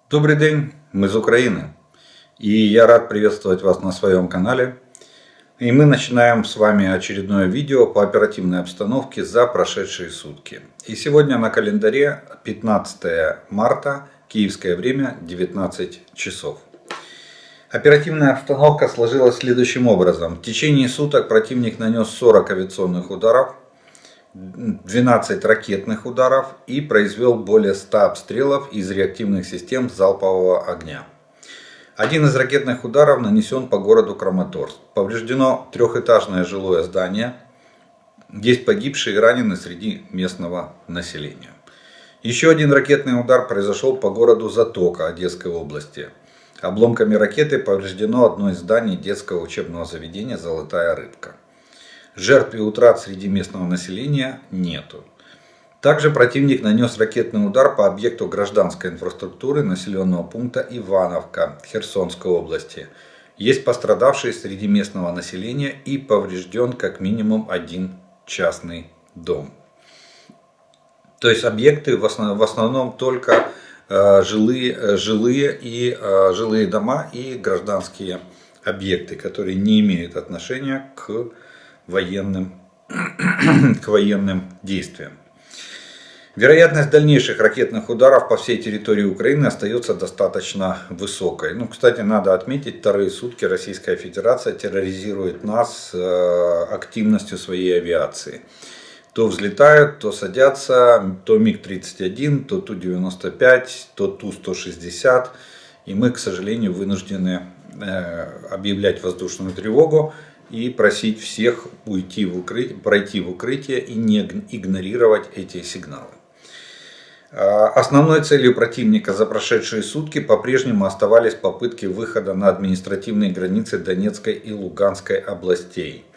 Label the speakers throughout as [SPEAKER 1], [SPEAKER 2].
[SPEAKER 1] Добрый день, мы из Украины, и я рад приветствовать вас на своем канале. И мы начинаем с вами очередное видео по оперативной обстановке за прошедшие сутки. И сегодня на календаре 15 марта, киевское время, 19 часов. Оперативная обстановка сложилась следующим образом. В течение суток противник нанес 40 авиационных ударов, 12 ракетных ударов и произвел более 100 обстрелов из реактивных систем залпового огня. Один из ракетных ударов нанесен по городу Краматорск. Повреждено трехэтажное жилое здание. Есть погибшие и раненые среди местного населения. Еще один ракетный удар произошел по городу Затока Одесской области. Обломками ракеты повреждено одно из зданий детского учебного заведения «Золотая рыбка». Жертв и утрат среди местного населения нету. Также противник нанес ракетный удар по объекту гражданской инфраструктуры населенного пункта Ивановка Херсонской области. Есть пострадавшие среди местного населения и поврежден как минимум один частный дом. То есть объекты в основном только жилые дома и гражданские объекты, которые не имеют отношения к военным действиям. Вероятность дальнейших ракетных ударов по всей территории Украины остается достаточно высокой. Кстати, надо отметить, вторые сутки Российская Федерация терроризирует нас активностью своей авиации. То взлетают, то садятся, то МиГ-31, то Ту-95, то Ту-160. И мы, к сожалению, вынуждены объявлять воздушную тревогу и просить всех пройти в укрытие и не игнорировать эти сигналы. Основной целью противника за прошедшие сутки по-прежнему оставались попытки выхода на административные границы Донецкой и Луганской областей.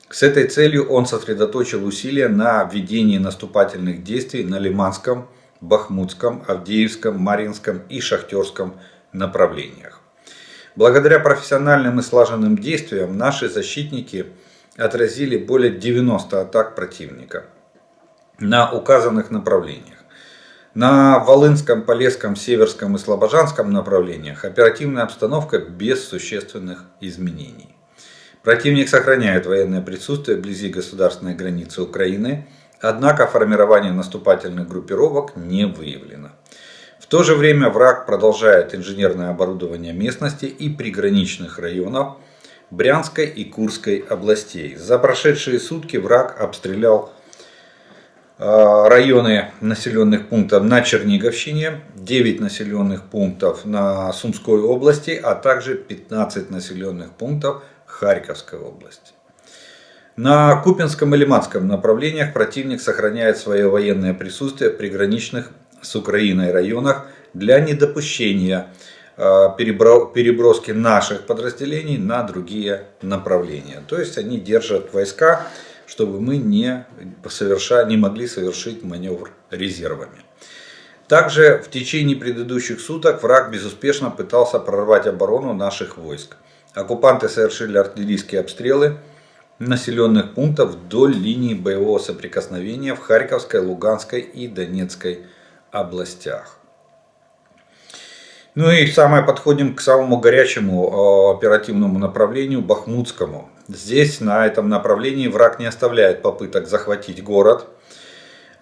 [SPEAKER 1] С этой целью он сосредоточил усилия на ведении наступательных действий на Лиманском, Бахмутском, Авдеевском, Марьинском и Шахтерском направлениях. Благодаря профессиональным и слаженным действиям наши защитники отразили более 90 атак противника на указанных направлениях. На Волынском, Полесском, Северском и Слобожанском направлениях оперативная обстановка без существенных изменений. Противник сохраняет военное присутствие вблизи государственной границы Украины, однако формирование наступательных группировок не выявлено. В то же время враг продолжает инженерное оборудование местности и приграничных районов Брянской и Курской областей. За прошедшие сутки враг обстрелял районы населенных пунктов на Черниговщине, 9 населенных пунктов на Сумской области, а также 15 населенных пунктов Харьковской области. На Купянском и Лиманском направлениях противник сохраняет свое военное присутствие в приграничных с Украиной районах для недопущения переброски наших подразделений на другие направления. То есть они держат войска, чтобы мы не могли совершить маневр резервами. Также в течение предыдущих суток враг безуспешно пытался прорвать оборону наших войск. Оккупанты совершили артиллерийские обстрелы населенных пунктов вдоль линии боевого соприкосновения в Харьковской, Луганской и Донецкой областях. Подходим к самому горячему оперативному направлению, Бахмутскому. Здесь, на этом направлении, враг не оставляет попыток захватить город.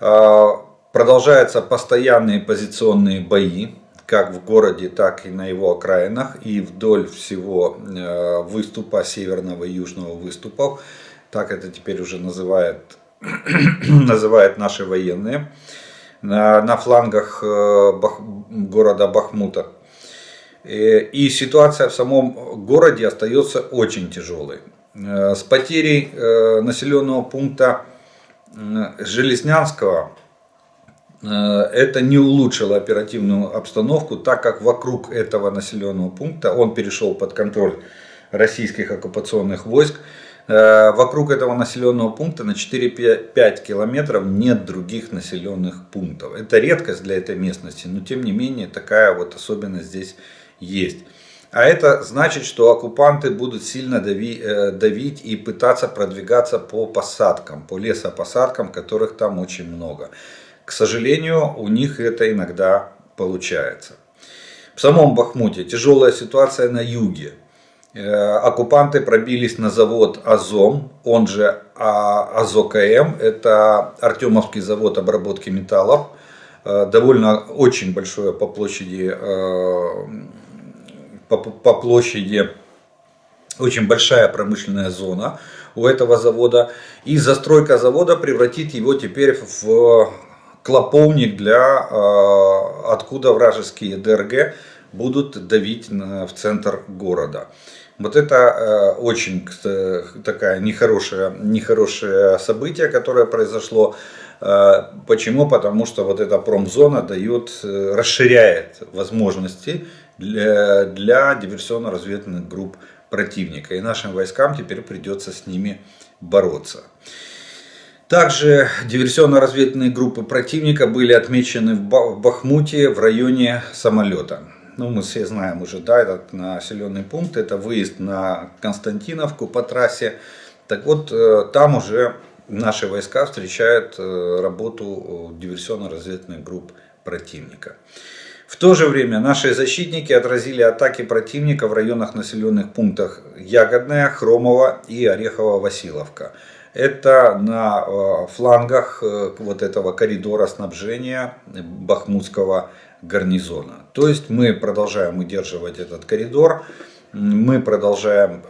[SPEAKER 1] Продолжаются постоянные позиционные бои, как в городе, так и на его окраинах, и вдоль всего выступа, северного и южного выступов. Так это теперь уже называют наши военные. На флангах города Бахмута. И ситуация в самом городе остается очень тяжелой. С потерей населенного пункта Железнянского это не улучшило оперативную обстановку, так как вокруг этого населенного пункта, он перешел под контроль российских оккупационных войск, вокруг этого населенного пункта на 4-5 километров нет других населенных пунктов. Это редкость для этой местности, но тем не менее такая вот особенность здесь есть. А это значит, что оккупанты будут сильно давить и пытаться продвигаться по посадкам, по лесопосадкам, которых там очень много. К сожалению, у них это иногда получается. В самом Бахмуте тяжелая ситуация на юге. Оккупанты пробились на завод Азом, он же АЗОКМ, это Артемовский завод обработки металлов, довольно очень большое по площади, очень большая промышленная зона у этого завода. И застройка завода превратит его теперь в клоповник, откуда вражеские ДРГ будут давить в центр города. Вот это очень такое нехорошее событие, которое произошло. Почему? Потому что вот эта промзона расширяет возможности для диверсионно-разведывательных групп противника. И нашим войскам теперь придется с ними бороться. Также диверсионно-разведывательные группы противника были отмечены в Бахмуте в районе самолета. Ну, мы все знаем уже, да, этот населенный пункт, это выезд на Константиновку по трассе. Так вот, там уже наши войска встречают работу диверсионно-разведывательных групп противника. В то же время наши защитники отразили атаки противника в районах населенных пунктов Ягодная, Хромово и Орехово-Василовка. Это на флангах вот этого коридора снабжения Бахмутского гарнизона. То есть мы продолжаем удерживать этот коридор, мы продолжаем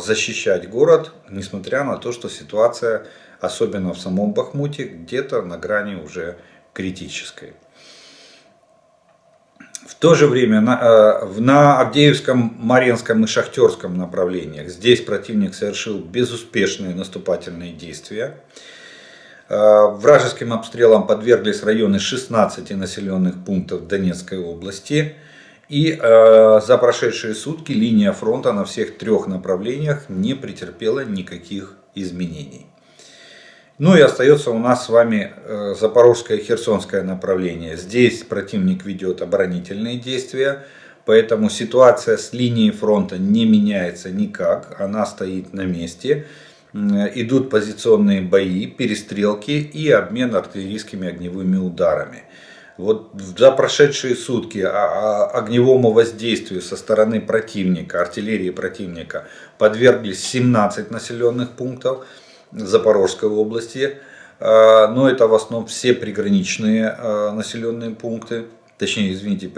[SPEAKER 1] защищать город, несмотря на то, что ситуация, особенно в самом Бахмуте, где-то на грани уже критической. В то же время на Авдеевском, Марьинском и Шахтерском направлениях здесь противник совершил безуспешные наступательные действия. Вражеским обстрелам подверглись районы 16 населенных пунктов Донецкой области. И за прошедшие сутки линия фронта на всех трех направлениях не претерпела никаких изменений. Ну и остается у нас с вами Запорожское и Херсонское направление. Здесь противник ведет оборонительные действия, поэтому ситуация с линией фронта не меняется никак, она стоит на месте. Идут позиционные бои, перестрелки и обмен артиллерийскими огневыми ударами. Вот за прошедшие сутки огневому воздействию со стороны противника, артиллерии противника, подверглись 17 населенных пунктов Запорожской области. Но это в основном все приграничные населенные пункты, точнее, извините,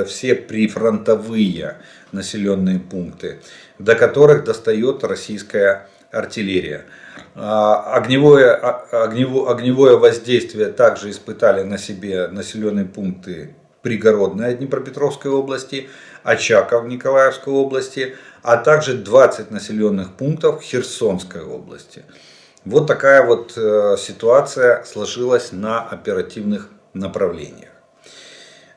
[SPEAKER 1] все прифронтовые населенные пункты, до которых достает российская артиллерия. Огневое воздействие также испытали на себе населенные пункты Пригородной Днепропетровской области, Очаков Николаевской области, а также 20 населенных пунктов Херсонской области. Вот такая вот ситуация сложилась на оперативных направлениях.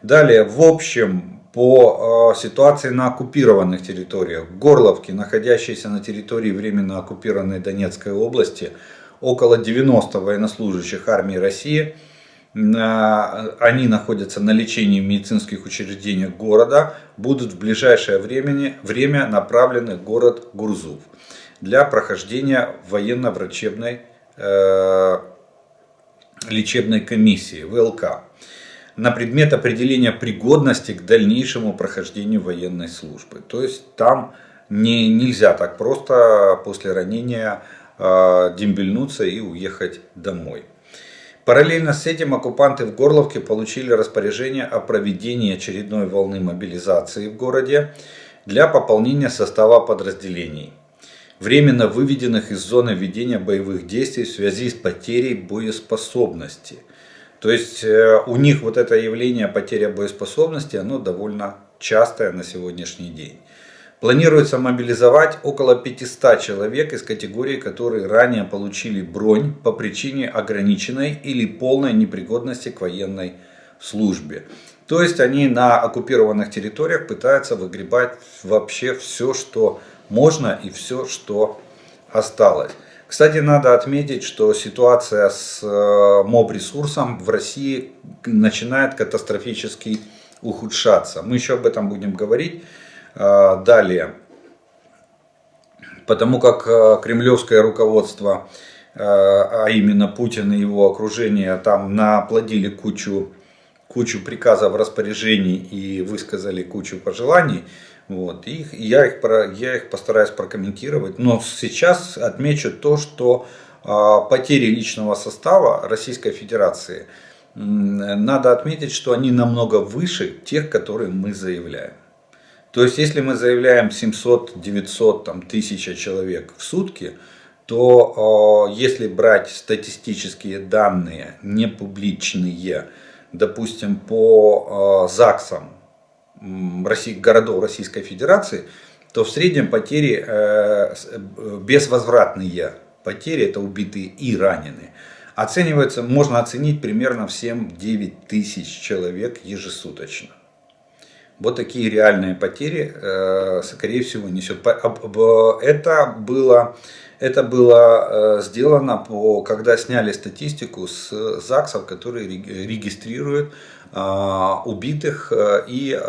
[SPEAKER 1] Далее, в общем, по ситуации на оккупированных территориях. В Горловке, находящейся на территории временно оккупированной Донецкой области, около 90 военнослужащих армии России. Они находятся на лечении в медицинских учреждениях города. Будут в ближайшее время направлены в город Гурзуф для прохождения военно-врачебной лечебной комиссии ВЛК на предмет определения пригодности к дальнейшему прохождению военной службы. То есть там нельзя так просто после ранения дембельнуться и уехать домой. Параллельно с этим оккупанты в Горловке получили распоряжение о проведении очередной волны мобилизации в городе для пополнения состава подразделений, временно выведенных из зоны ведения боевых действий в связи с потерей боеспособности. То есть у них вот это явление потеря боеспособности, оно довольно частое на сегодняшний день. Планируется мобилизовать около 500 человек из категории, которые ранее получили бронь по причине ограниченной или полной непригодности к военной службе. То есть они на оккупированных территориях пытаются выгребать вообще все, что можно, и все, что осталось. Кстати, надо отметить, что ситуация с моб-ресурсом в России начинает катастрофически ухудшаться. Мы еще об этом будем говорить далее. Потому как кремлевское руководство, а именно Путин и его окружение, там наплодили кучу кучу приказов, распоряжений и высказали кучу пожеланий. Вот, я их постараюсь прокомментировать. Но сейчас отмечу то, что потери личного состава Российской Федерации, надо отметить, что они намного выше тех, которые мы заявляем. То есть, если мы заявляем 700, 900, там, 1000 человек в сутки, то если брать статистические данные, не публичные, допустим, по ЗАГСам городов Российской Федерации, то в среднем потери, безвозвратные потери, это убитые и раненые, оцениваются, можно оценить примерно в 7-9 тысяч человек ежесуточно. Вот такие реальные потери, скорее всего, несет. Это было сделано, когда сняли статистику с ЗАГСов, которые регистрируют убитых, и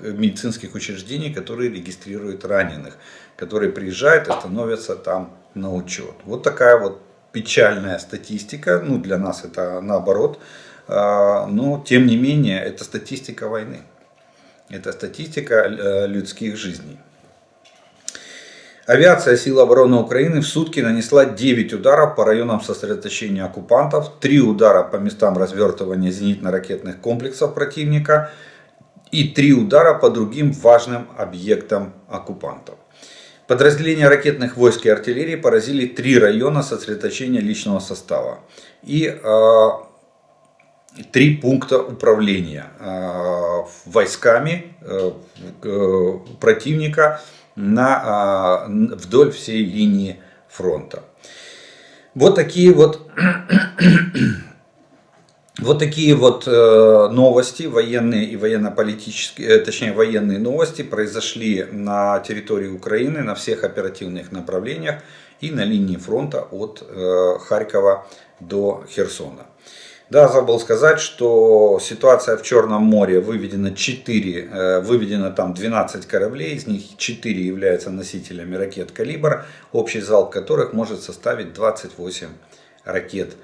[SPEAKER 1] медицинских учреждений, которые регистрируют раненых, которые приезжают и становятся там на учет. Вот такая вот печальная статистика. Ну, для нас это наоборот. Но тем не менее, это статистика войны. Это статистика людских жизней. Авиация сил обороны Украины в сутки нанесла 9 ударов по районам сосредоточения оккупантов, 3 удара по местам развертывания зенитно-ракетных комплексов противника и 3 удара по другим важным объектам оккупантов. Подразделения ракетных войск и артиллерии поразили 3 района сосредоточения личного состава и 3 пункта управления войсками противника вдоль всей линии фронта. Вот такие вот новости, военные и военно-политические, точнее военные новости произошли на территории Украины на всех оперативных направлениях и на линии фронта от Харькова до Херсона. Да, забыл сказать, что ситуация в Черном море выведено там 12 кораблей, из них 4 являются носителями ракет «Калибр», общий залп которых может составить 28 ракет.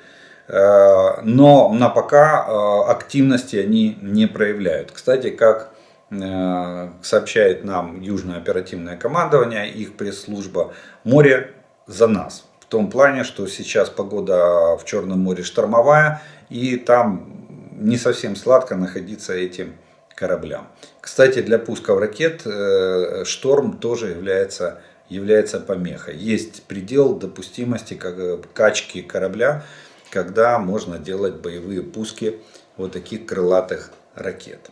[SPEAKER 1] Но на пока активности они не проявляют. Кстати, как сообщает нам Южное оперативное командование, их пресс-служба, море за нас. В том плане, что сейчас погода в Черном море штормовая, и там не совсем сладко находиться этим кораблям. Кстати, для пусков ракет шторм тоже является помехой. Есть предел допустимости качки корабля, когда можно делать боевые пуски вот таких крылатых ракет.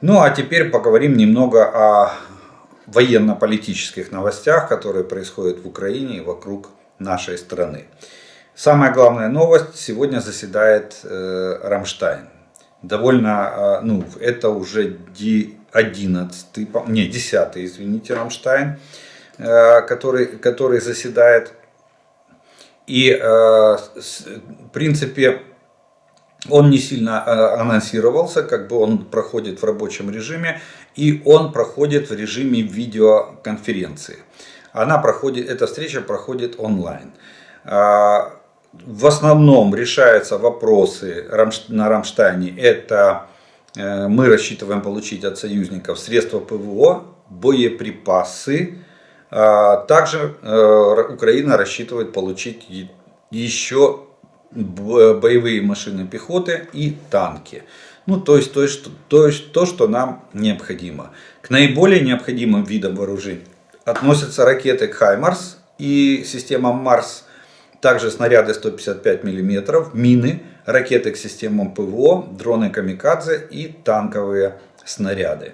[SPEAKER 1] Ну а теперь поговорим немного о военно-политических новостях, которые происходят в Украине и вокруг нашей страны. Самая главная новость: сегодня заседает Рамштайн. Это уже 10-й, извините, Рамштайн, который заседает. И в принципе он не сильно анонсировался, он проходит в рабочем режиме, и он проходит в режиме видеоконференции. Эта встреча проходит онлайн. В основном решаются вопросы на Рамштайне. Это мы рассчитываем получить от союзников средства ПВО, боеприпасы. Также Украина рассчитывает получить еще боевые машины пехоты и танки. То есть то, что нам необходимо. К наиболее необходимым видам вооружений относятся ракеты «Хаймарс» и система «Марс», также снаряды 155 мм, мины, ракеты к системам ПВО, дроны «Камикадзе» и танковые снаряды.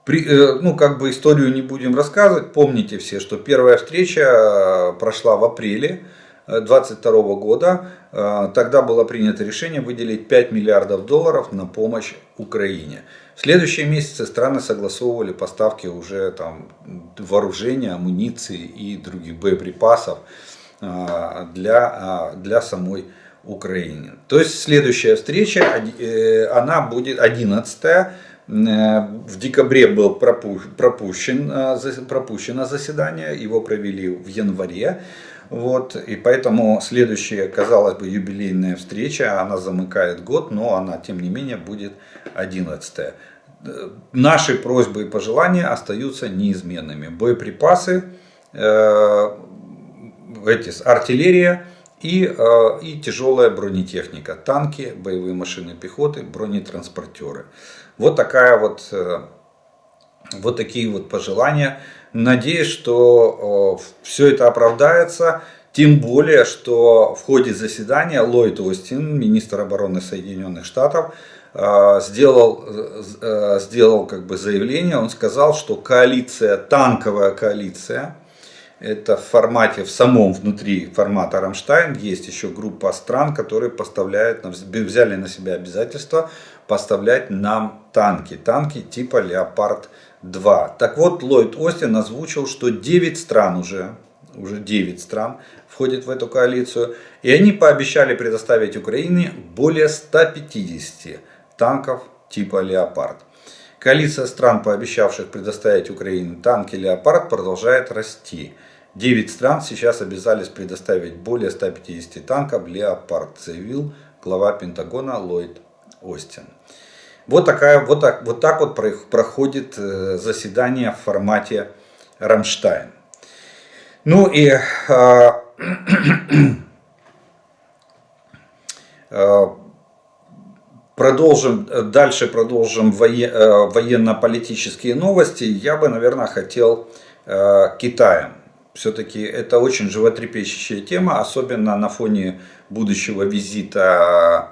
[SPEAKER 1] Историю не будем рассказывать. Помните все, что первая встреча прошла в апреле 2022 года. Тогда было принято решение выделить $5 миллиардов на помощь Украине. В следующие месяцы страны согласовывали поставки уже вооружения, амуниции и других боеприпасов для самой Украины. То есть следующая встреча, она будет 11-я. В декабре было пропущено заседание, его провели в январе. Вот, и поэтому следующая, казалось бы, юбилейная встреча, она замыкает год, но она, тем не менее, будет 11-я. Наши просьбы и пожелания остаются неизменными. Боеприпасы, артиллерия и тяжелая бронетехника. Танки, боевые машины пехоты, бронетранспортеры. Вот такие вот пожелания. Надеюсь, что все это оправдается. Тем более, что в ходе заседания Ллойд Остин, министр обороны Соединенных Штатов, сделал как бы заявление. Он сказал, что танковая коалиция, это в самом внутри формата Рамштайн, есть еще группа стран, которые взяли на себя обязательство поставлять нам танки типа Леопард-2. Так вот, Ллойд Остин озвучил, что 9 стран уже 9 стран входят в эту коалицию, и они пообещали предоставить Украине более 150 танков типа Леопард. Коалиция стран, пообещавших предоставить Украине танки Леопард, продолжает расти. 9 стран сейчас обязались предоставить более 150 танков Леопард, заявил глава Пентагона Ллойд Остин. Вот так проходит заседание в формате Рамштайн. Ну и продолжим военно-политические новости. Я бы, наверное, хотел Китаем. Все-таки это очень животрепещущая тема, особенно на фоне будущего визита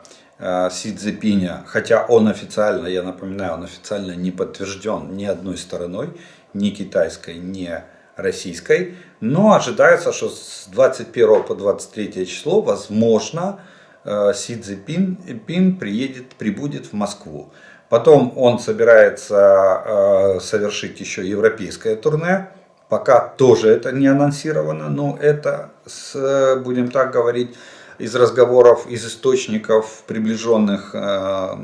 [SPEAKER 1] Си Цзиньпиня. Хотя он официально, я напоминаю, он официально не подтвержден ни одной стороной, ни китайской, ни российской. Но ожидается, что с 21 по 23 число, возможно, Си Цзиньпин прибудет в Москву. Потом он собирается совершить еще европейское турне. Пока тоже это не анонсировано, но это, будем так говорить, из разговоров, из источников, приближенных к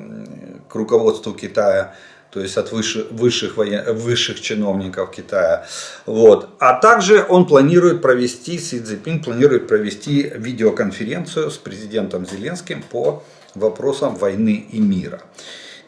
[SPEAKER 1] руководству Китая, то есть от высших чиновников Китая. Вот. А также Си Цзиньпин планирует провести видеоконференцию с президентом Зеленским по вопросам войны и мира.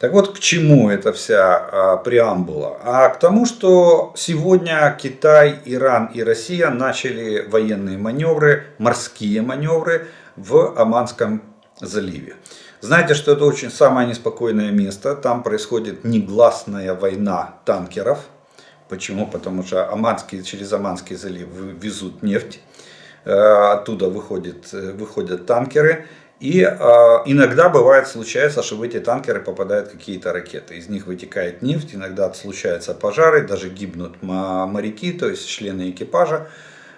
[SPEAKER 1] Так вот, к чему эта вся преамбула? А к тому, что сегодня Китай, Иран и Россия начали военные маневры, морские маневры в Оманском заливе. Знаете, что это самое неспокойное место. Там происходит негласная война танкеров. Почему? Потому что через Оманский залив везут нефть. Оттуда выходят танкеры. И иногда случается, что в эти танкеры попадают какие-то ракеты. Из них вытекает нефть, иногда случаются пожары, даже гибнут моряки, то есть члены экипажи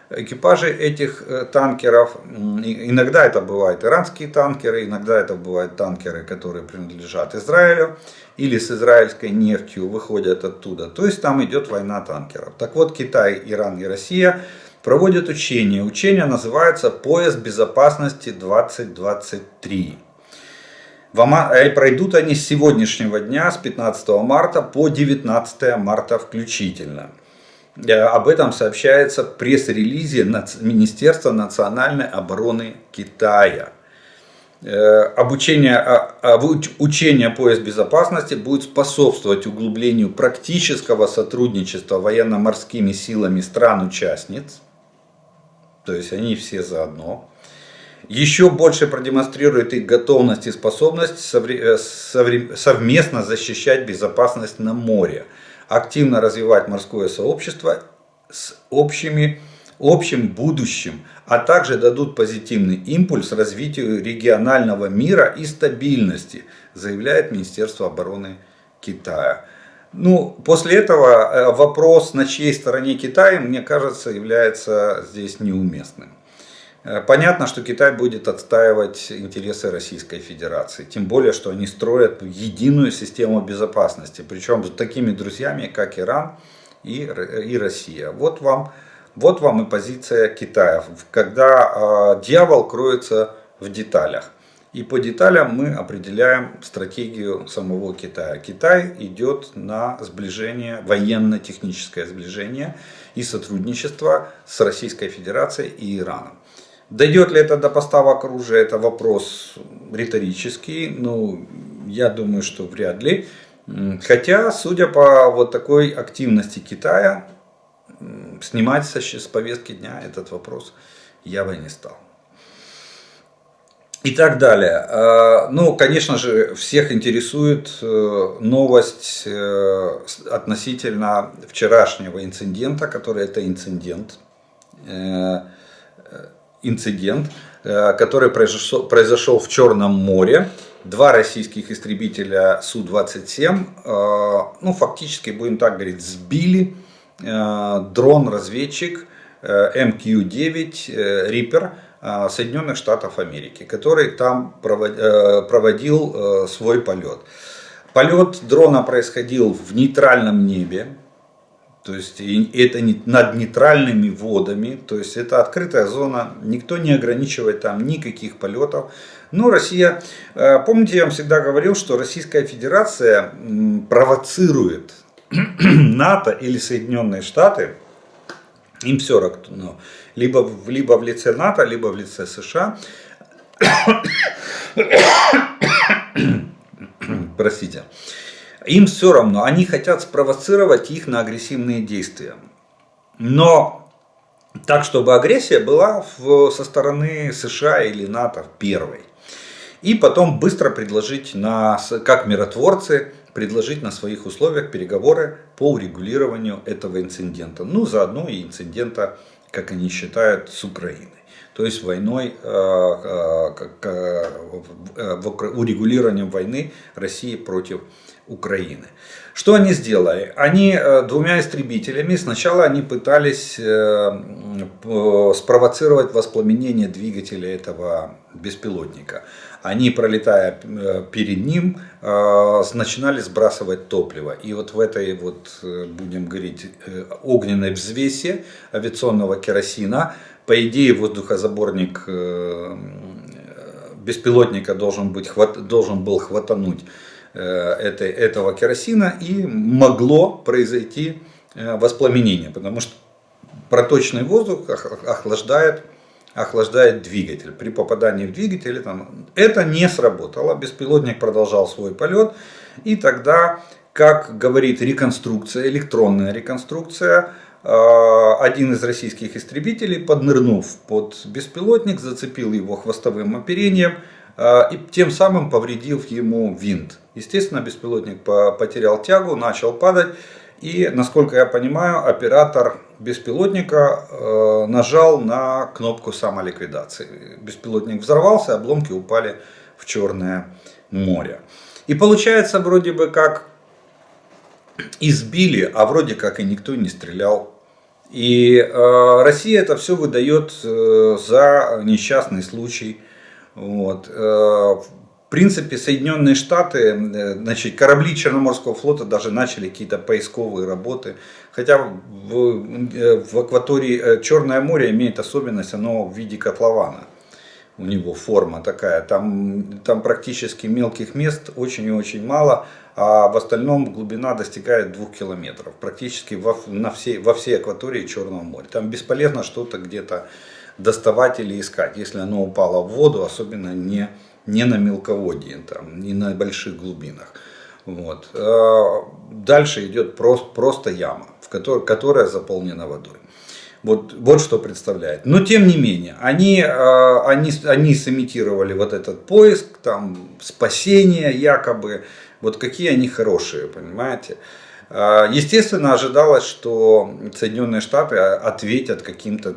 [SPEAKER 1] этих танкеров. Иногда это бывают иранские танкеры, иногда это бывают танкеры, которые принадлежат Израилю или с израильской нефтью выходят оттуда. То есть там идет война танкеров. Так вот, Китай, Иран и Россия проводят учения. Учение называется «Пояс безопасности 2023». Пройдут они с сегодняшнего дня, с 15 марта по 19 марта включительно. Об этом сообщается в пресс-релизе Министерства национальной обороны Китая. Учение «Пояс безопасности» будет способствовать углублению практического сотрудничества военно-морскими силами стран-участниц. То есть они все заодно. Еще больше продемонстрирует их готовность и способность совместно защищать безопасность на море. Активно развивать морское сообщество с общим будущим, а также дадут позитивный импульс развитию регионального мира и стабильности, заявляет Министерство обороны Китая. После этого вопрос, на чьей стороне Китай, мне кажется, является здесь неуместным. Понятно, что Китай будет отстаивать интересы Российской Федерации. Тем более, что они строят единую систему безопасности. Причем с такими друзьями, как Иран и Россия. Вот вам и позиция Китая. Когда дьявол кроется в деталях. И по деталям мы определяем стратегию самого Китая. Китай идет на сближение, военно-техническое сближение и сотрудничество с Российской Федерацией и Ираном. Дойдет ли это до поставок оружия, это вопрос риторический. Ну, я думаю, что вряд ли. Хотя, судя по вот такой активности Китая, снимать с повестки дня этот вопрос я бы не стал. И так далее. Ну, конечно же, всех интересует новость относительно вчерашнего инцидента, который это инцидент, который произошел в Черном море. Два российских истребителя Су-27, ну, фактически, будем так говорить, сбили дрон-разведчик МК-9 Reaper Соединенных Штатов Америки, который там проводил свой полет. Полет дрона происходил в нейтральном небе, то есть это над нейтральными водами, то есть это открытая зона, никто не ограничивает там никаких полетов. Но Россия, помните, я вам всегда говорил, что Российская Федерация провоцирует НАТО или Соединенные Штаты, им все равно, либо в лице НАТО, либо в лице США, простите, им все равно, они хотят спровоцировать их на агрессивные действия. Но так, чтобы агрессия была со стороны США или НАТО первой. И потом быстро предложить, как миротворцы, предложить на своих условиях переговоры по урегулированию этого инцидента. Ну, заодно и инцидента, как они считают, с Украиной. То есть войной, урегулированием войны России против Украины. Что они сделали? Они двумя истребителями, сначала они пытались спровоцировать воспламенение двигателя этого беспилотника. Они, пролетая перед ним, начинали сбрасывать топливо. И вот в этой, будем говорить, огненной взвесе авиационного керосина, по идее, воздухозаборник беспилотника должен был хватануть этого керосина, и могло произойти воспламенение, потому что проточный воздух охлаждает двигатель. При попадании в двигатель это не сработало, беспилотник продолжал свой полет, и тогда, как говорит реконструкция, электронная реконструкция, один из российских истребителей, поднырнув под беспилотник, зацепил его хвостовым оперением и тем самым повредив ему винт. Естественно, беспилотник потерял тягу, начал падать. И, насколько я понимаю, оператор беспилотника нажал на кнопку самоликвидации. Беспилотник взорвался, обломки упали в Черное море. И получается, вроде бы как избили, а вроде как и никто не стрелял. И Россия это все выдает за несчастный случай. Вот. В принципе, Соединенные Штаты, значит, корабли Черноморского флота даже начали какие-то поисковые работы. Хотя в акватории Черное море имеет особенность, оно в виде котлована. У него форма такая. Там практически мелких мест очень и очень мало. А в остальном глубина достигает 2 километров. Практически во всей акватории Черного моря. Там бесполезно что-то где-то доставать или искать, если оно упало в воду, особенно не на мелководье, не на больших глубинах. Вот. Дальше идет просто яма, которая заполнена водой. Вот что представляет. Но тем не менее, они сымитировали вот этот поиск, спасение якобы. Вот какие они хорошие, понимаете. Естественно, ожидалось, что Соединенные Штаты ответят каким-то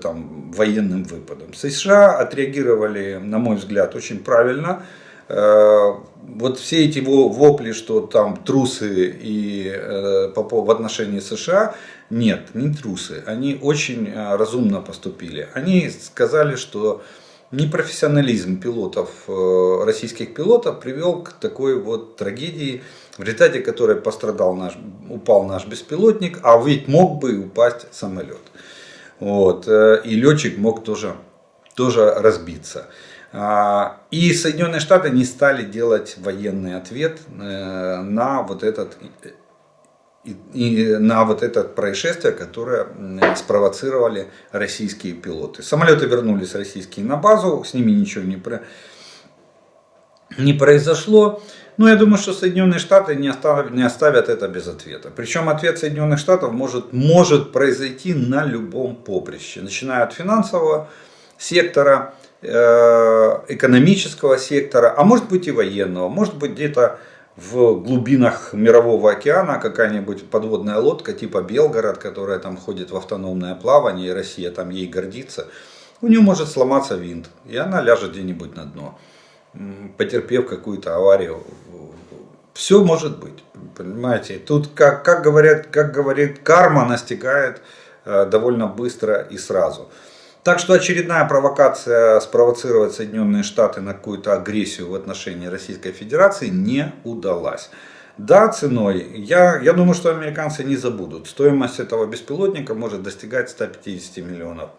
[SPEAKER 1] военным выпадом. США отреагировали, на мой взгляд, очень правильно. Вот все эти вопли, что там трусы в отношении США, нет, не трусы. Они очень разумно поступили. Они сказали, что непрофессионализм российских пилотов привел к такой трагедии, в результате которой упал наш беспилотник, а ведь мог бы упасть самолет. Вот. И летчик мог тоже разбиться. И Соединенные Штаты не стали делать военный ответ на вот этот и на вот это происшествие, которое спровоцировали российские пилоты. Самолеты вернулись российские на базу, с ними ничего не произошло. Но я думаю, что Соединенные Штаты не оставят это без ответа. Причем ответ Соединенных Штатов может произойти на любом поприще. Начиная от финансового сектора, экономического сектора, а может быть и военного. Может быть где-то в глубинах Мирового океана какая-нибудь подводная лодка типа Белгород, которая там ходит в автономное плавание, и Россия там ей гордится. У нее может сломаться винт, и она ляжет где-нибудь на дно, потерпев какую-то аварию. Все может быть, понимаете. Тут, как говорит, карма настигает довольно быстро и сразу. Так что очередная провокация спровоцировать Соединенные Штаты на какую-то агрессию в отношении Российской Федерации не удалась. Да, ценой. Я думаю, что американцы не забудут. Стоимость этого беспилотника может достигать 150 миллионов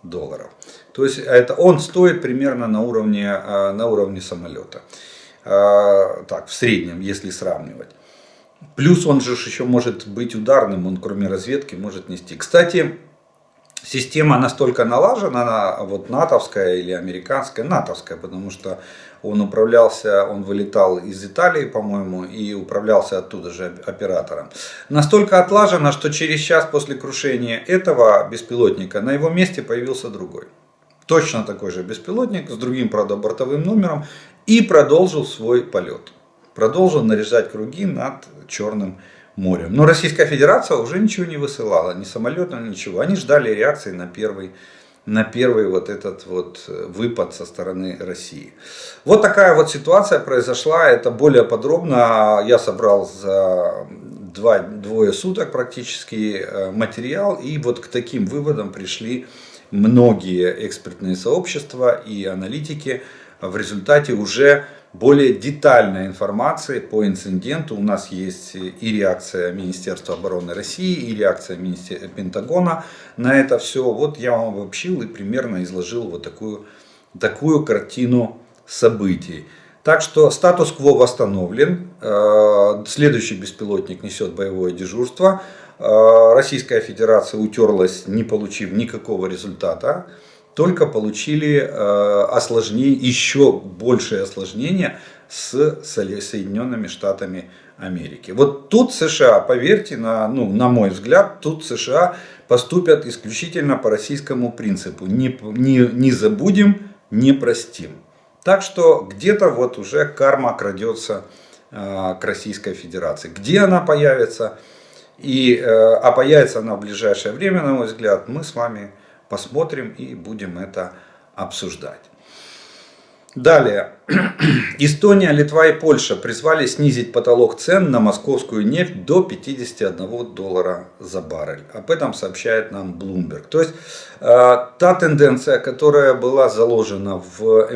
[SPEAKER 1] долларов. То есть он стоит примерно на уровне самолета. Так, в среднем, если сравнивать. Плюс он же еще может быть ударным, он кроме разведки может нести. Кстати, система настолько налажена, вот натовская или американская, натовская, потому что он вылетал из Италии, по-моему, и управлялся оттуда же оператором. Настолько отлажена, что через час после крушения этого беспилотника на его месте появился другой. Точно такой же беспилотник, с другим, правда, бортовым номером, и продолжил свой полет. Продолжил нарезать круги над Черным морем. Но Российская Федерация уже ничего не высылала, ни самолетов, ничего. Они ждали реакции на первый вот этот вот выпад со стороны России. Вот такая вот ситуация произошла. Это более подробно я собрал за двое суток практически материал. И вот к таким выводам пришли многие экспертные сообщества и аналитики в результате уже более детальной информации по инциденту. У нас есть и реакция Министерства обороны России, и реакция Пентагона на это все. Вот я вам обобщил и примерно изложил вот такую картину событий. Так что статус-кво восстановлен. Следующий беспилотник несет боевое дежурство. Российская Федерация утерлась, не получив никакого результата. Только получили еще большее осложнение с Соединенными Штатами Америки. Вот тут США, поверьте, на мой взгляд, тут США поступят исключительно по российскому принципу. Не забудем, не простим. Так что где-то вот уже карма крадется к Российской Федерации. Где она появится? А появится она в ближайшее время, на мой взгляд, мы с вами посмотрим и будем это обсуждать. Далее. Эстония, Литва и Польша призвали снизить потолок цен на московскую нефть до $51 за баррель. Об этом сообщает нам Bloomberg. То есть та тенденция, которая была заложена в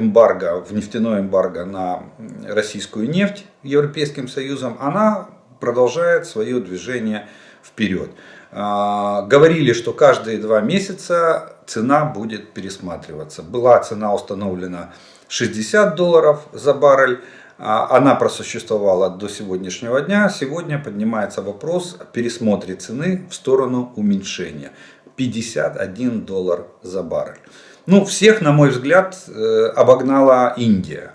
[SPEAKER 1] нефтяное эмбарго на российскую нефть Европейским Союзом, она продолжает свое движение вперед. Говорили, что каждые 2 месяца цена будет пересматриваться. Была цена установлена $60 за баррель. Она просуществовала до сегодняшнего дня. Сегодня поднимается вопрос о пересмотре цены в сторону уменьшения. $51 за баррель. Всех, на мой взгляд, обогнала Индия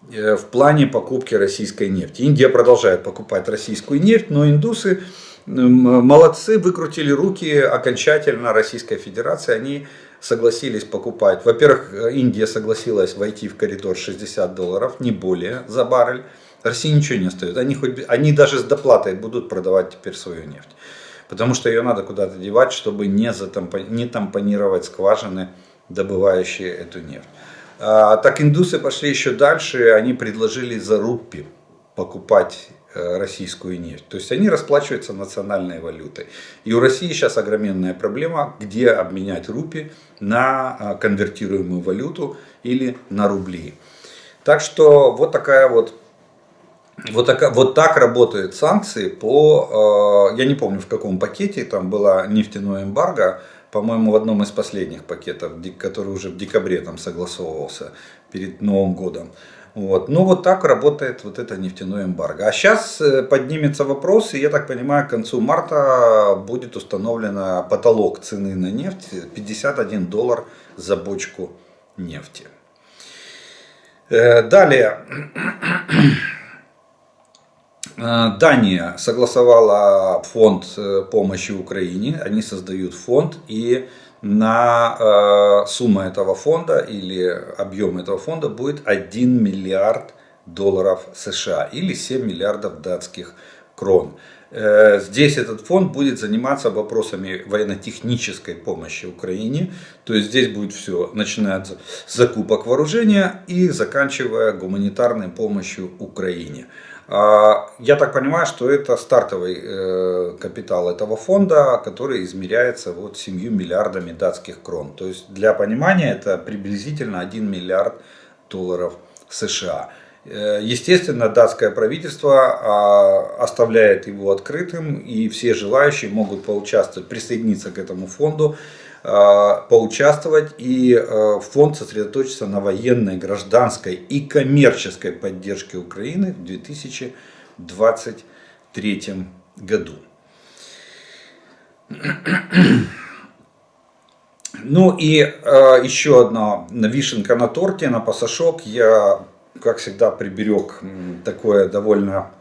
[SPEAKER 1] в плане покупки российской нефти. Индия продолжает покупать российскую нефть, но индусы молодцы, выкрутили руки окончательно Российской Федерации. Они согласились покупать. Во-первых, Индия согласилась войти в коридор $60, не более, за баррель. России ничего не остается. Они даже с доплатой будут продавать теперь свою нефть. Потому что ее надо куда-то девать, чтобы не тампонировать скважины, добывающие эту нефть. Так индусы пошли еще дальше. Они предложили за рупи покупать российскую нефть. То есть они расплачиваются национальной валютой. И у России сейчас огроменная проблема, где обменять рупи на конвертируемую валюту или на рубли. Так что вот так работают санкции я не помню в каком пакете, там было нефтяное эмбарго, по-моему, в одном из последних пакетов, который уже в декабре там согласовывался перед Новым годом. Вот. Ну вот так работает вот это нефтяное эмбарго. А сейчас поднимется вопрос, и я так понимаю, к концу марта будет установлен потолок цены на нефть $51 за бочку нефти. Далее. Дания согласовала фонд помощи Украине. Они создают фонд, и на сумма этого фонда или объем этого фонда будет $1 миллиард США или 7 миллиардов датских крон. Здесь этот фонд будет заниматься вопросами военно-технической помощи Украине. То есть здесь будет все, начиная с закупок вооружения и заканчивая гуманитарной помощью Украине. Я так понимаю, что это стартовый капитал этого фонда, который измеряется вот 7 миллиардами датских крон. То есть для понимания это приблизительно $1 миллиард США. Естественно, датское правительство оставляет его открытым, и все желающие могут поучаствовать, присоединиться к этому фонду, поучаствовать, и фонд сосредоточится на военной, гражданской и коммерческой поддержке Украины в 2023 году. Ну и еще одна вишенка на торте, на пасашок. Я, как всегда, приберег такое довольно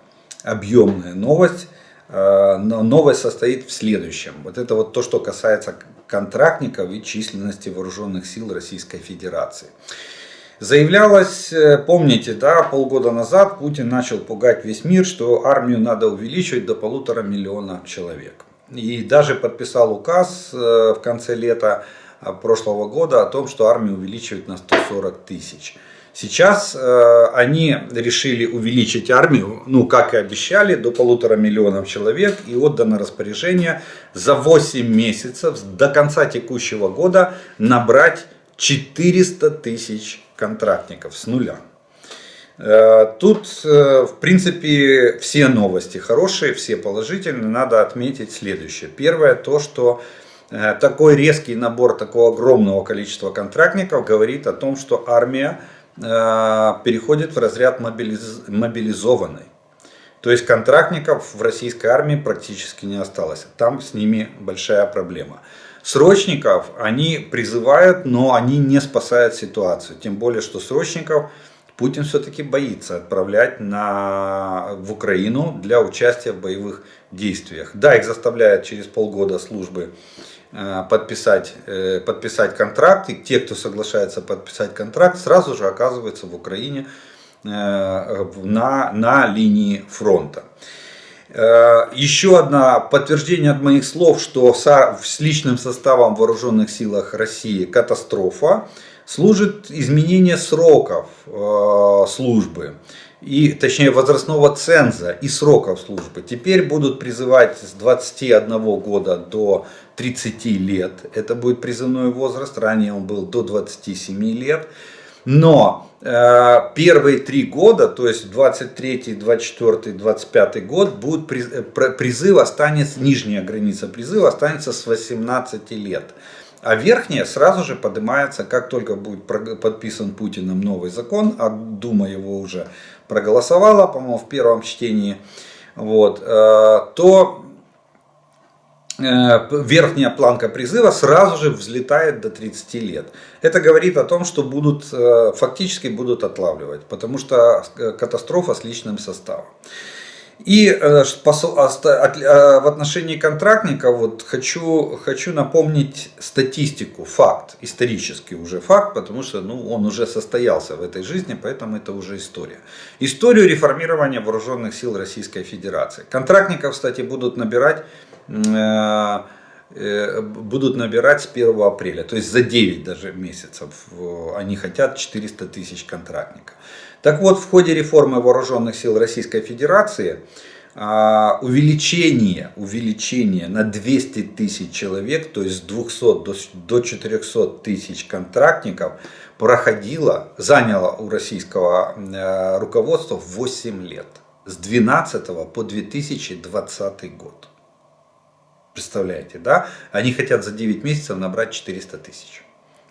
[SPEAKER 1] объемная новость. Но новость состоит в следующем. Вот это вот то, что касается контрактников и численности вооруженных сил Российской Федерации. Заявлялось, помните, да, полгода назад Путин начал пугать весь мир, что армию надо увеличивать до 1,5 миллиона человек. И даже подписал указ в конце лета прошлого года о том, что армию увеличивают на 140 тысяч. Сейчас они решили увеличить армию, ну как и обещали, до 1,5 миллиона человек, и отдано распоряжение за 8 месяцев до конца текущего года набрать 400 тысяч контрактников с нуля. Тут, в принципе, все новости хорошие, все положительные. Надо отметить следующее. Первое, то, что такой резкий набор такого огромного количества контрактников говорит о том, что армия переходит в разряд мобилизованной. То есть контрактников в российской армии практически не осталось. Там с ними большая проблема. Срочников они призывают, но они не спасают ситуацию. Тем более, что срочников Путин все-таки боится отправлять в Украину для участия в боевых действиях. Да, их заставляют через полгода службы подписать контракт. И те, кто соглашается подписать контракт, сразу же оказываются в Украине на линии фронта. Еще одно подтверждение от моих слов, что с личным составом в вооруженных силах России катастрофа, служит изменение сроков службы, и, точнее, возрастного ценза и сроков службы. Теперь будут призывать с 21 года до 30 лет. Это будет призывной возраст. Ранее он был до 27 лет. Но первые 3 года, то есть 23, 24, 25 год, будет призыв останется, нижняя граница призыва останется с 18 лет. А верхняя сразу же поднимается, как только будет подписан Путиным новый закон, а Дума его уже проголосовала, по-моему, в первом чтении, вот, то верхняя планка призыва сразу же взлетает до 30 лет. Это говорит о том, что фактически будут отлавливать, потому что катастрофа с личным составом. И в отношении контрактников вот хочу напомнить статистику, факт, исторический уже факт, потому что он уже состоялся в этой жизни, поэтому это уже история. Историю реформирования вооруженных сил Российской Федерации. Контрактников, кстати, будут набирать с 1 апреля, то есть за 9 даже месяцев они хотят 400 тысяч контрактников. Так вот, в ходе реформы вооруженных сил Российской Федерации увеличение на 200 тысяч человек, то есть с 200 до 400 тысяч контрактников заняло у российского руководства 8 лет, с 2012 по 2020 год. Представляете, да? Они хотят за 9 месяцев набрать 400 тысяч.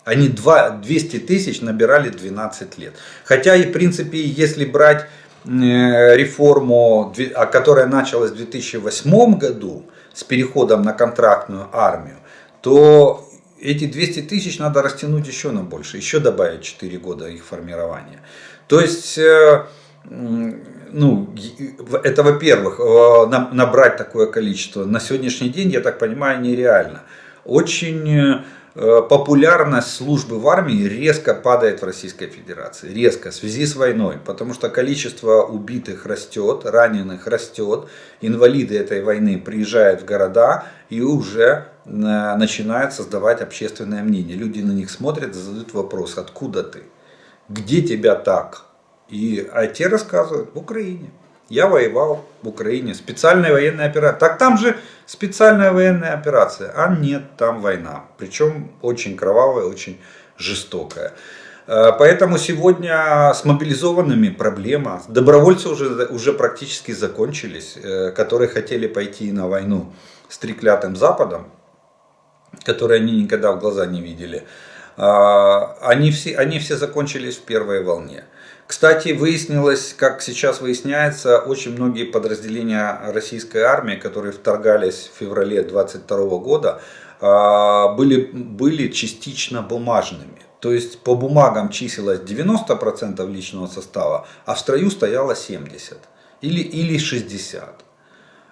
[SPEAKER 1] Они 200 тысяч набирали 12 лет. Хотя и в принципе, если брать реформу, которая началась в 2008 году с переходом на контрактную армию, то эти 200 тысяч надо растянуть еще на больше, еще добавить 4 года их формирования. То есть, ну, это, во-первых, набрать такое количество на сегодняшний день, я так понимаю, нереально. Очень популярность службы в армии резко падает в Российской Федерации. Резко, в связи с войной. Потому что количество убитых растет, раненых растет. Инвалиды этой войны приезжают в города и уже начинают создавать общественное мнение. Люди на них смотрят и задают вопрос: откуда ты? Где тебя так? А те рассказывают: в Украине. Я воевал в Украине. Специальная военная операция. Так там же специальная военная операция. А нет, там война. Причем очень кровавая, очень жестокая. Поэтому сегодня с мобилизованными проблема. Добровольцы уже практически закончились, которые хотели пойти на войну с треклятым Западом, который они никогда в глаза не видели. Они все закончились в первой волне. Кстати, выяснилось, как сейчас выясняется, очень многие подразделения российской армии, которые вторгались в феврале 2022 года, были частично бумажными. То есть по бумагам числилось 90% личного состава, а в строю стояло 70% или 60%.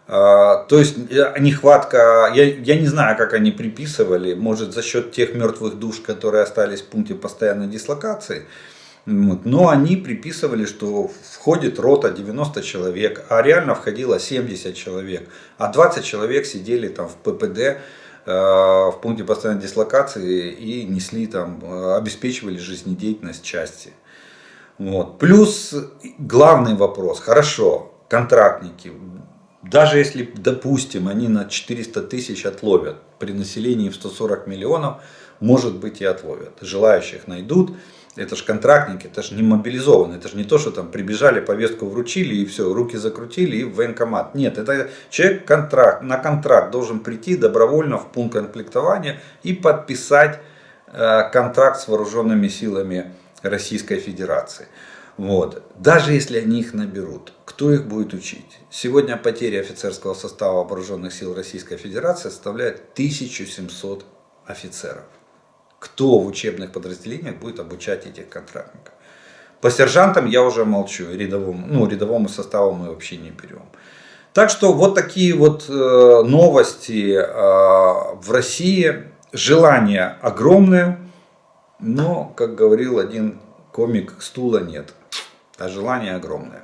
[SPEAKER 1] То есть нехватка, я не знаю, как они приписывали, может за счет тех мертвых душ, которые остались в пункте постоянной дислокации. Но они приписывали, что входит рота 90 человек, а реально входило 70 человек. А 20 человек сидели там в ППД, в пункте постоянной дислокации и несли там, обеспечивали жизнедеятельность части. Вот. Плюс главный вопрос: хорошо, контрактники, даже если, допустим, они на 400 тысяч отловят, при населении в 140 миллионов, может быть, и отловят. Желающих найдут. Это же контрактники, это же не мобилизованные, это же не то, что там прибежали, повестку вручили и все, руки закрутили и в военкомат. Нет, это человек на контракт должен прийти добровольно в пункт комплектования и подписать контракт с вооруженными силами Российской Федерации. Вот. Даже если они их наберут, кто их будет учить? Сегодня потери офицерского состава вооруженных сил Российской Федерации составляет 1700 офицеров. Кто в учебных подразделениях будет обучать этих контрактников? По сержантам я уже молчу, рядовому составу мы вообще не берем. Так что вот такие вот новости в России. Желание огромное, но, как говорил один комик, стула нет, а желание огромное.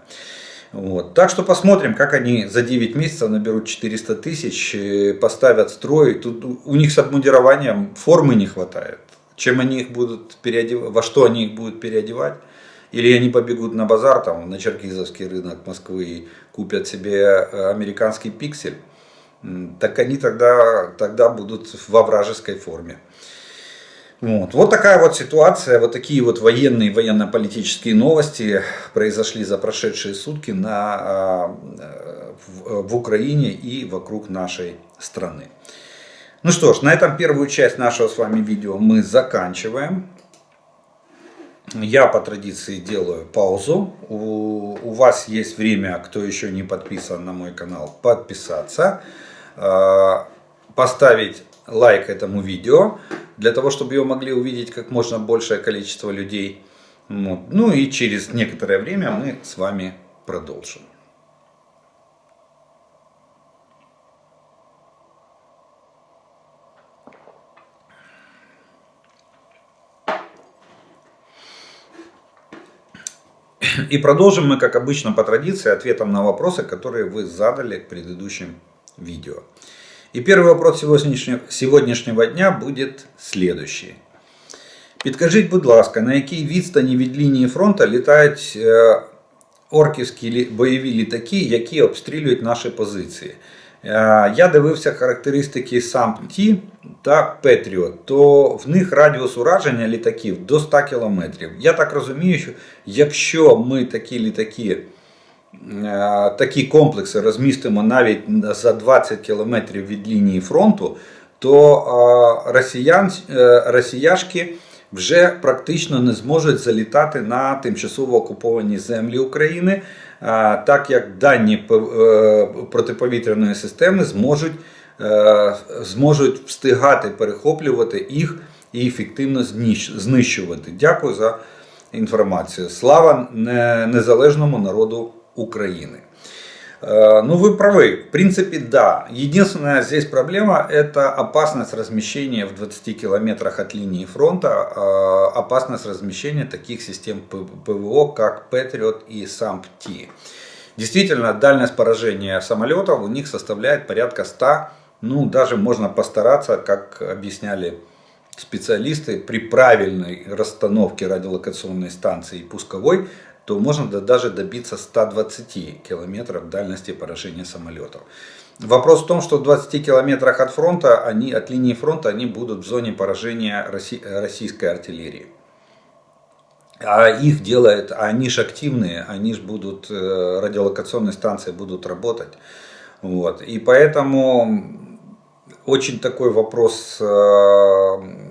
[SPEAKER 1] Вот. Так что посмотрим, как они за 9 месяцев наберут 400 тысяч, поставят строй. Тут у них с обмундированием формы не хватает. Чем они их будут переодевать, во что они их будут переодевать? Или они побегут на базар, там, на Черкизовский рынок Москвы и купят себе американский пиксель? Так они тогда будут во вражеской форме. Вот такая вот ситуация, вот такие вот военные, военно-политические новости произошли за прошедшие сутки в Украине и вокруг нашей страны. Ну что ж, на этом первую часть нашего с вами видео мы заканчиваем. Я по традиции делаю паузу. У вас есть время, кто еще не подписан на мой канал, подписаться, поставить лайк этому видео, для того, чтобы его могли увидеть как можно большее количество людей. Ну и через некоторое время мы с вами продолжим. И продолжим мы, как обычно, по традиции, ответом на вопросы, которые вы задали в предыдущем видео. И первый вопрос сьогоднішнього дня будет следующий. Підкажіть, будь ласка, на якій відстані від лінії фронту літають орківські бойові літаки, які обстрілюють наші позиції? Я дивився характеристики САМ-Т та Петріот, то в них радіус ураження літаків до 100 км. Я так розумію, що якщо ми такі літаки, такі комплекси розмістимо навіть за 20 км від лінії фронту, то росіяшки вже практично не зможуть залітати на тимчасово окуповані землі України, так як дані протиповітряної системи зможуть встигати перехоплювати їх і ефективно знищувати. Дякую за информацию. Слава незалежному народу Украины. Ну, вы правы. В принципе, да. Единственная здесь проблема – это опасность размещения в 20 километрах от линии фронта, опасность размещения таких систем ПВО, как Patriot и SAMP-T. Действительно, дальность поражения самолетов у них составляет порядка 100, ну, даже можно постараться, как объясняли специалисты, при правильной расстановке радиолокационной станции и пусковой, то можно даже добиться 120 километров дальности поражения самолетов. Вопрос в том, что в 20 километрах от фронта, от линии фронта, они будут в зоне поражения российской артиллерии. А их делает, они же активные, они же будут, радиолокационные станции будут работать. Вот. И поэтому очень такой вопрос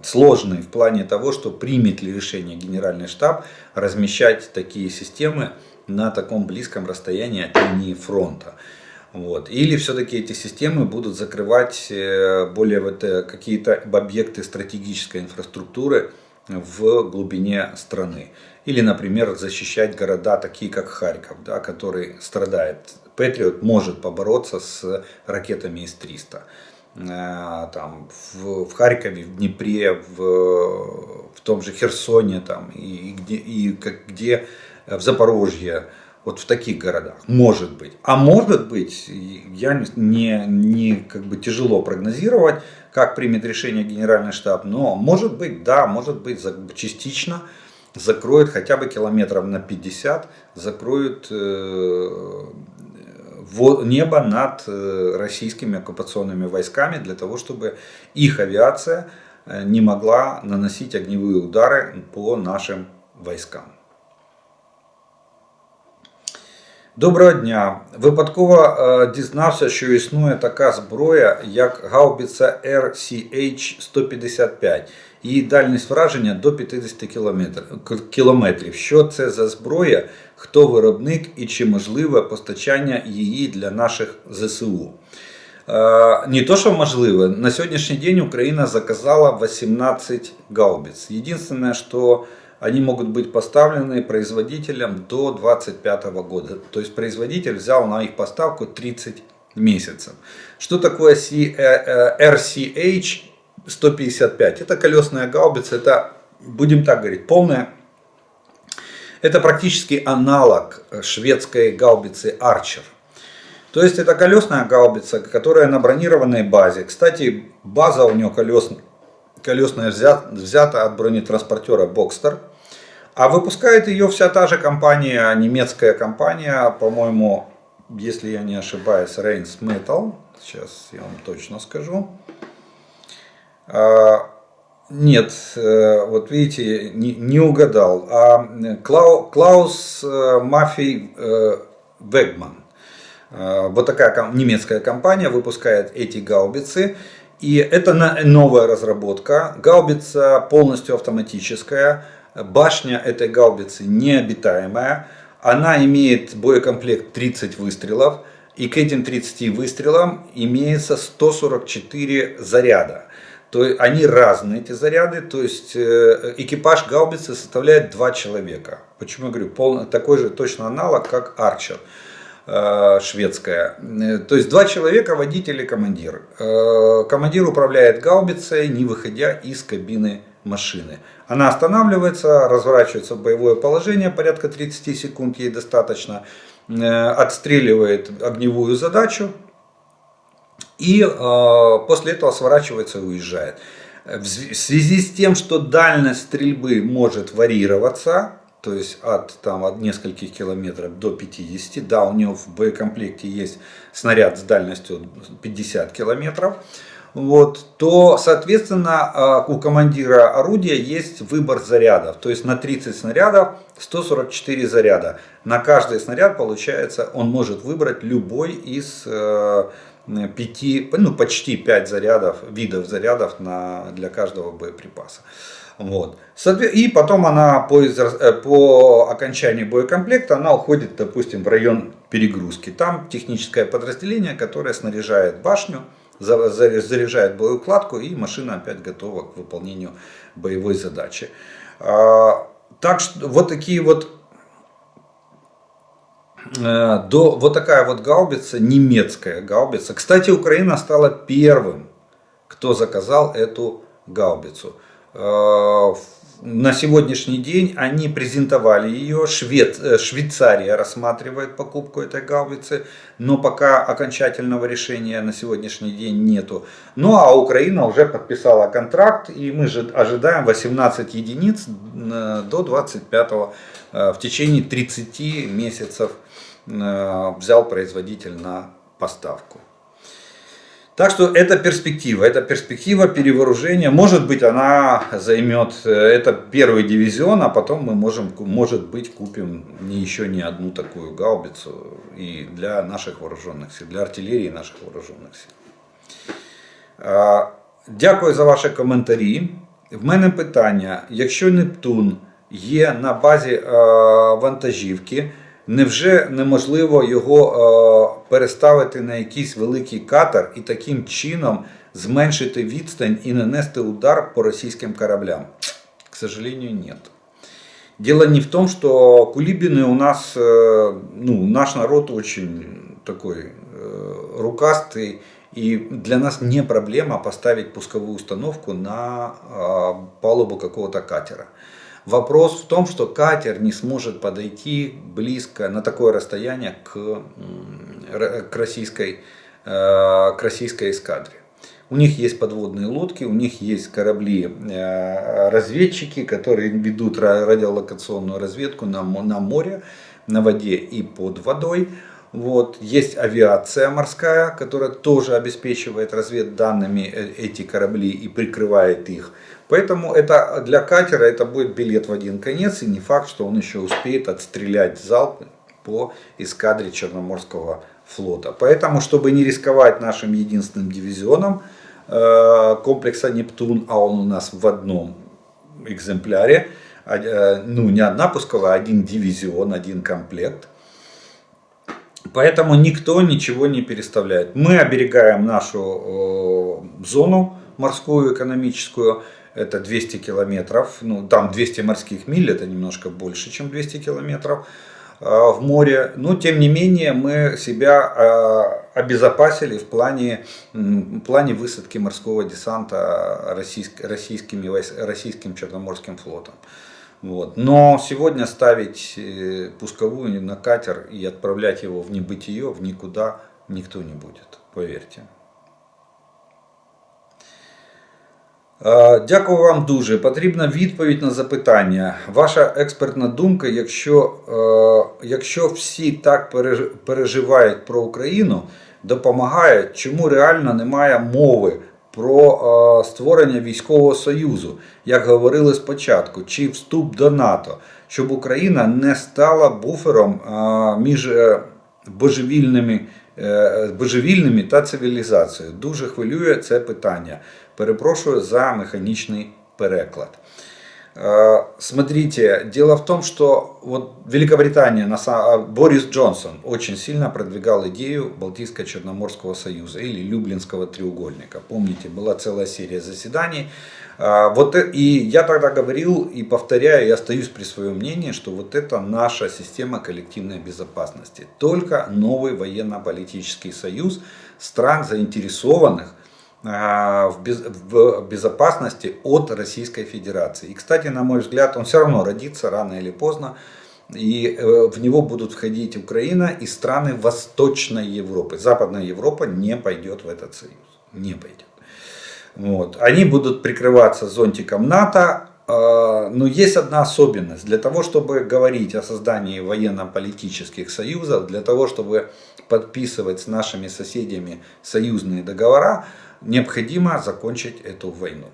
[SPEAKER 1] сложный в плане того, что примет ли решение Генеральный штаб размещать такие системы на таком близком расстоянии от линии фронта. Вот. Или все-таки эти системы будут закрывать более какие-то объекты стратегической инфраструктуры в глубине страны. Или, например, защищать города, такие как Харьков, да, который страдает. Патриот может побороться с ракетами С-300. Там, в Харькове, в Днепре, в том же Херсоне там, где в Запорожье, вот в таких городах, может быть. А может быть, я не как бы тяжело прогнозировать, как примет решение Генеральный штаб, но может быть, да, может быть, частично закроют хотя бы километров на 50, закроют небо над российскими оккупационными войсками для того, чтобы их авиация не могла наносить огневые удары по нашим войскам. Доброго дня! Випадково дізнався, що існує така зброя, як гаубиця RCH-155. Її дальність враження до 50 кілометрів. Що це за зброя, хто виробник і чи можливе постачання її для наших ЗСУ? Не то, что можливо. На сегодняшний день Украина заказала 18 гаубиц. Единственное, что они могут быть поставлены производителем до 2025 года. То есть производитель взял на их поставку 30 месяцев. Что такое RCH-155? Это колесная гаубица, это, будем так говорить, полная. Это практически аналог шведской гаубицы Archer. То есть это колесная гаубица, которая на бронированной базе. Кстати, база у нее колесная взята от бронетранспортера Boxster. А выпускает ее вся та же компания, немецкая компания, по-моему, если я не ошибаюсь, Rheinmetall. Сейчас я вам точно скажу. Нет, вот видите, не угадал. А Клаус Мафей Вегман. Вот такая немецкая компания выпускает эти гаубицы. И это новая разработка. Гаубица полностью автоматическая. Башня этой гаубицы необитаемая. Она имеет боекомплект 30 выстрелов. И к этим 30 выстрелам имеется 144 заряда. То есть они разные, эти заряды. То есть экипаж гаубицы составляет 2 человека. Почему я говорю? Такой же точно аналог, как Archer. Шведская. То есть 2 человека, водитель и командир. Командир управляет гаубицей, не выходя из кабины машины. Она останавливается, разворачивается в боевое положение, порядка 30 секунд ей достаточно, отстреливает огневую задачу и после этого сворачивается и уезжает. В связи с тем, что дальность стрельбы может варьироваться, то есть от нескольких километров до 50, да, у него в боекомплекте есть снаряд с дальностью 50 километров, вот, то, соответственно, у командира орудия есть выбор зарядов. То есть на 30 снарядов 144 заряда. На каждый снаряд, получается, он может выбрать любой из 5, почти 5 зарядов, видов зарядов для каждого боеприпаса. Вот. И потом она по окончании боекомплекта она уходит, допустим, в район перегрузки. Там техническое подразделение, которое снаряжает башню, заряжает боеукладку, и машина опять готова к выполнению боевой задачи. Так что вот такие вот, вот такая вот гаубица, немецкая гаубица. Кстати, Украина стала первым, кто заказал эту гаубицу. На сегодняшний день они презентовали ее, Швейцария рассматривает покупку этой гаубицы, но пока окончательного решения на сегодняшний день нету. Ну а Украина уже подписала контракт, и мы же ожидаем 18 единиц до 25-го, в течение 30 месяцев взял производитель на поставку. Так что это перспектива перевооружения. Может быть, она займет, это первый дивизион, а потом мы может быть, купим еще не одну такую гаубицу и для наших вооруженных сил, для артилерии наших вооруженных сил. Дякую за ваші коментарі. В мене питання: якщо Нептун є на базі вантажівки, невже неможливо його переставити на якийсь великий катер і таким чином зменшити відстань і нанести удар по російським кораблям? К сожалению, нет. Дело не в том, что кулибины у нас, наш народ очень такой рукастый, и для нас не проблема поставить пусковую установку на палубу какого-то катера. Вопрос в том, что катер не сможет подойти близко на такое расстояние к российской эскадре. У них есть подводные лодки, у них есть корабли-разведчики, которые ведут радиолокационную разведку на море, на воде и под водой. Вот. Есть авиация морская, которая тоже обеспечивает разведданными эти корабли и прикрывает их. Поэтому это для катера это будет билет в один конец, и не факт, что он еще успеет отстрелять залп по эскадре Черноморского флота. Поэтому, чтобы не рисковать нашим единственным дивизионом комплекса «Нептун», а он у нас в одном экземпляре, не одна пусковая, а один дивизион, один комплект. Поэтому никто ничего не переставляет. Мы оберегаем нашу зону морскую, экономическую. Это 200 километров, там 200 морских миль, это немножко больше, чем 200 километров в море. Но тем не менее мы себя обезопасили в плане высадки морского десанта российским Черноморским флотом. Вот. Но сегодня ставить пусковую на катер и отправлять его в небытие, в никуда никто не будет, поверьте. Дякую вам дуже. Потрібна відповідь на запитання. Ваша експертна думка, якщо всі так переживають про Україну, допомагають, чому реально немає мови про створення військового союзу, як говорили спочатку, чи вступ до НАТО, щоб Україна не стала буфером між божевільними та цивілізацією. Дуже хвилює це питання. Перепрошую за механичный переклад. Смотрите, дело в том, что вот Великобритания, Борис Джонсон очень сильно продвигал идею Балтийско-Черноморского союза или Люблинского треугольника. Помните, была целая серия заседаний. И я тогда говорил и повторяю, и остаюсь при своем мнении, что вот это наша система коллективной безопасности. Только новый военно-политический союз стран, заинтересованных в безопасности от Российской Федерации. И, кстати, на мой взгляд, он все равно родится рано или поздно. И в него будут входить Украина и страны Восточной Европы. Западная Европа не пойдет в этот союз. Не пойдет. Вот. Они будут прикрываться зонтиком НАТО. Но есть одна особенность. Для того, чтобы говорить о создании военно-политических союзов, для того, чтобы подписывать с нашими соседями союзные договора, необходимо закончить эту войну.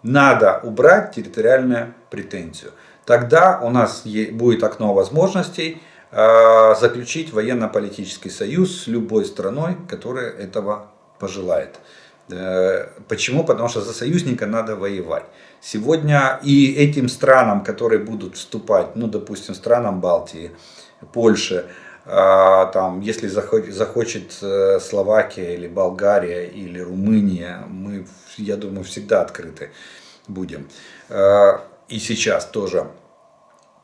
[SPEAKER 1] Надо убрать территориальную претензию. Тогда у нас будет окно возможностей заключить военно-политический союз с любой страной, которая этого пожелает. Почему? Потому что за союзника надо воевать. Сегодня и этим странам, которые будут вступать, ну, допустим, странам Балтии, Польши, там, если захочет Словакия или Болгария или Румыния, мы, я думаю, всегда открыты будем. И сейчас тоже.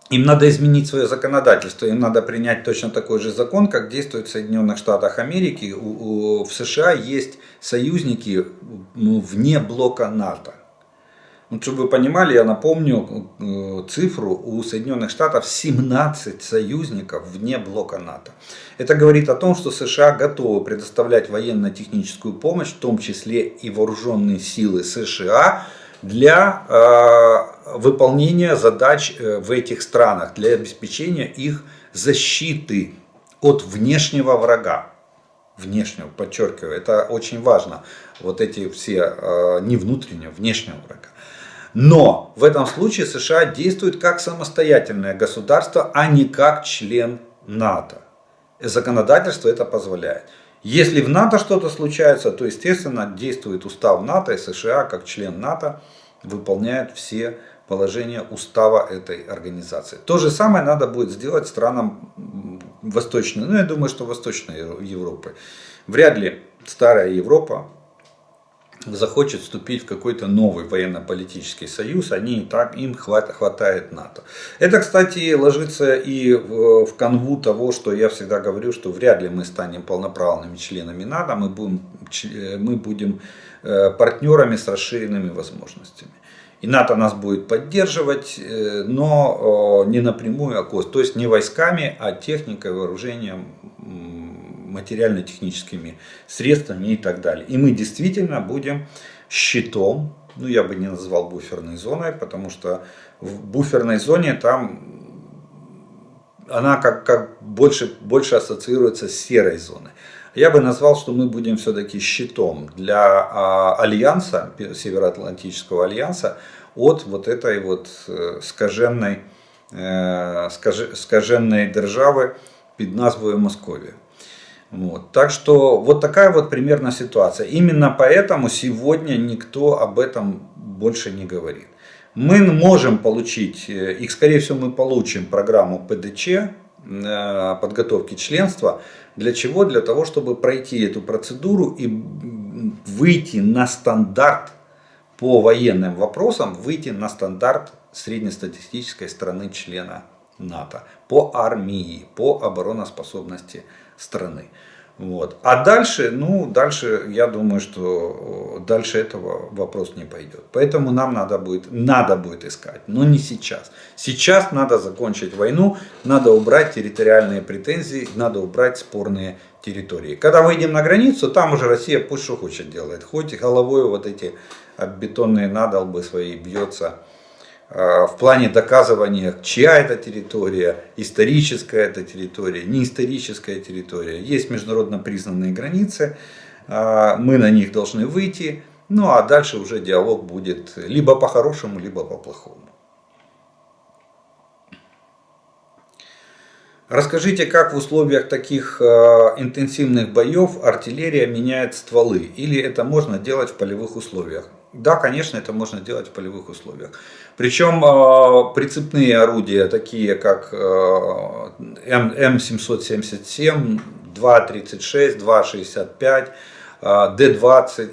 [SPEAKER 1] Им надо изменить свое законодательство, им надо принять точно такой же закон, как действует в Соединенных Штатах Америки. В США есть союзники вне блока НАТО. Вот, чтобы вы понимали, я напомню цифру, у Соединенных Штатов 17 союзников вне блока НАТО. Это говорит о том, что США готовы предоставлять военно-техническую помощь, в том числе и вооруженные силы США, для выполнения задач в этих странах, для обеспечения их защиты от внешнего врага. Внешнего, подчеркиваю, это очень важно. Вот эти все не внутреннего, внешнего врага. Но в этом случае США действуют как самостоятельное государство, а не как член НАТО. Законодательство это позволяет. Если в НАТО что-то случается, то, естественно, действует устав НАТО, и США, как член НАТО, выполняет все положения устава этой организации. То же самое надо будет сделать странам Восточной, ну, я думаю, что Восточной Европы. Вряд ли старая Европа захочет вступить в какой-то новый военно-политический союз, они и так, им хватает НАТО. Это, кстати, ложится и в канву того, что я всегда говорю, что вряд ли мы станем полноправными членами НАТО, мы будем партнерами с расширенными возможностями. И НАТО нас будет поддерживать, но не напрямую, то есть не войсками, а техникой, вооружением, материально-техническими средствами и так далее. И мы действительно будем щитом, ну я бы не назвал буферной зоной, потому что в буферной зоне там она как больше ассоциируется с серой зоной. Я бы назвал, что мы будем все-таки щитом для альянса, Североатлантического альянса, от вот этой вот скаженной державы под назвою Московия. Вот. Так что вот такая вот примерно ситуация. Именно поэтому сегодня никто об этом больше не говорит. Мы можем получить, и скорее всего мы получим программу ПДЧ, подготовки членства. Для чего? Для того, чтобы пройти эту процедуру и выйти на стандарт по военным вопросам, выйти на стандарт среднестатистической страны члена НАТО. По армии, по обороноспособности страны. Вот. А дальше, я думаю, что дальше этого вопрос не пойдет. Поэтому нам надо будет искать, но не сейчас. Сейчас надо закончить войну, надо убрать территориальные претензии, надо убрать спорные территории. Когда выйдем на границу, там уже Россия пусть что хочет делает. Хоть головой вот эти бетонные надолбы свои бьется. В плане доказывания, чья это территория, историческая это территория, неисторическая территория. Есть международно признанные границы, мы на них должны выйти, ну а дальше уже диалог будет либо по-хорошему, либо по-плохому. Расскажите, как в условиях таких интенсивных боев артиллерия меняет стволы, или это можно делать в полевых условиях? Да, конечно, это можно делать в полевых условиях. Причем прицепные орудия, такие как М777, 2.36, 2.65, Д-20,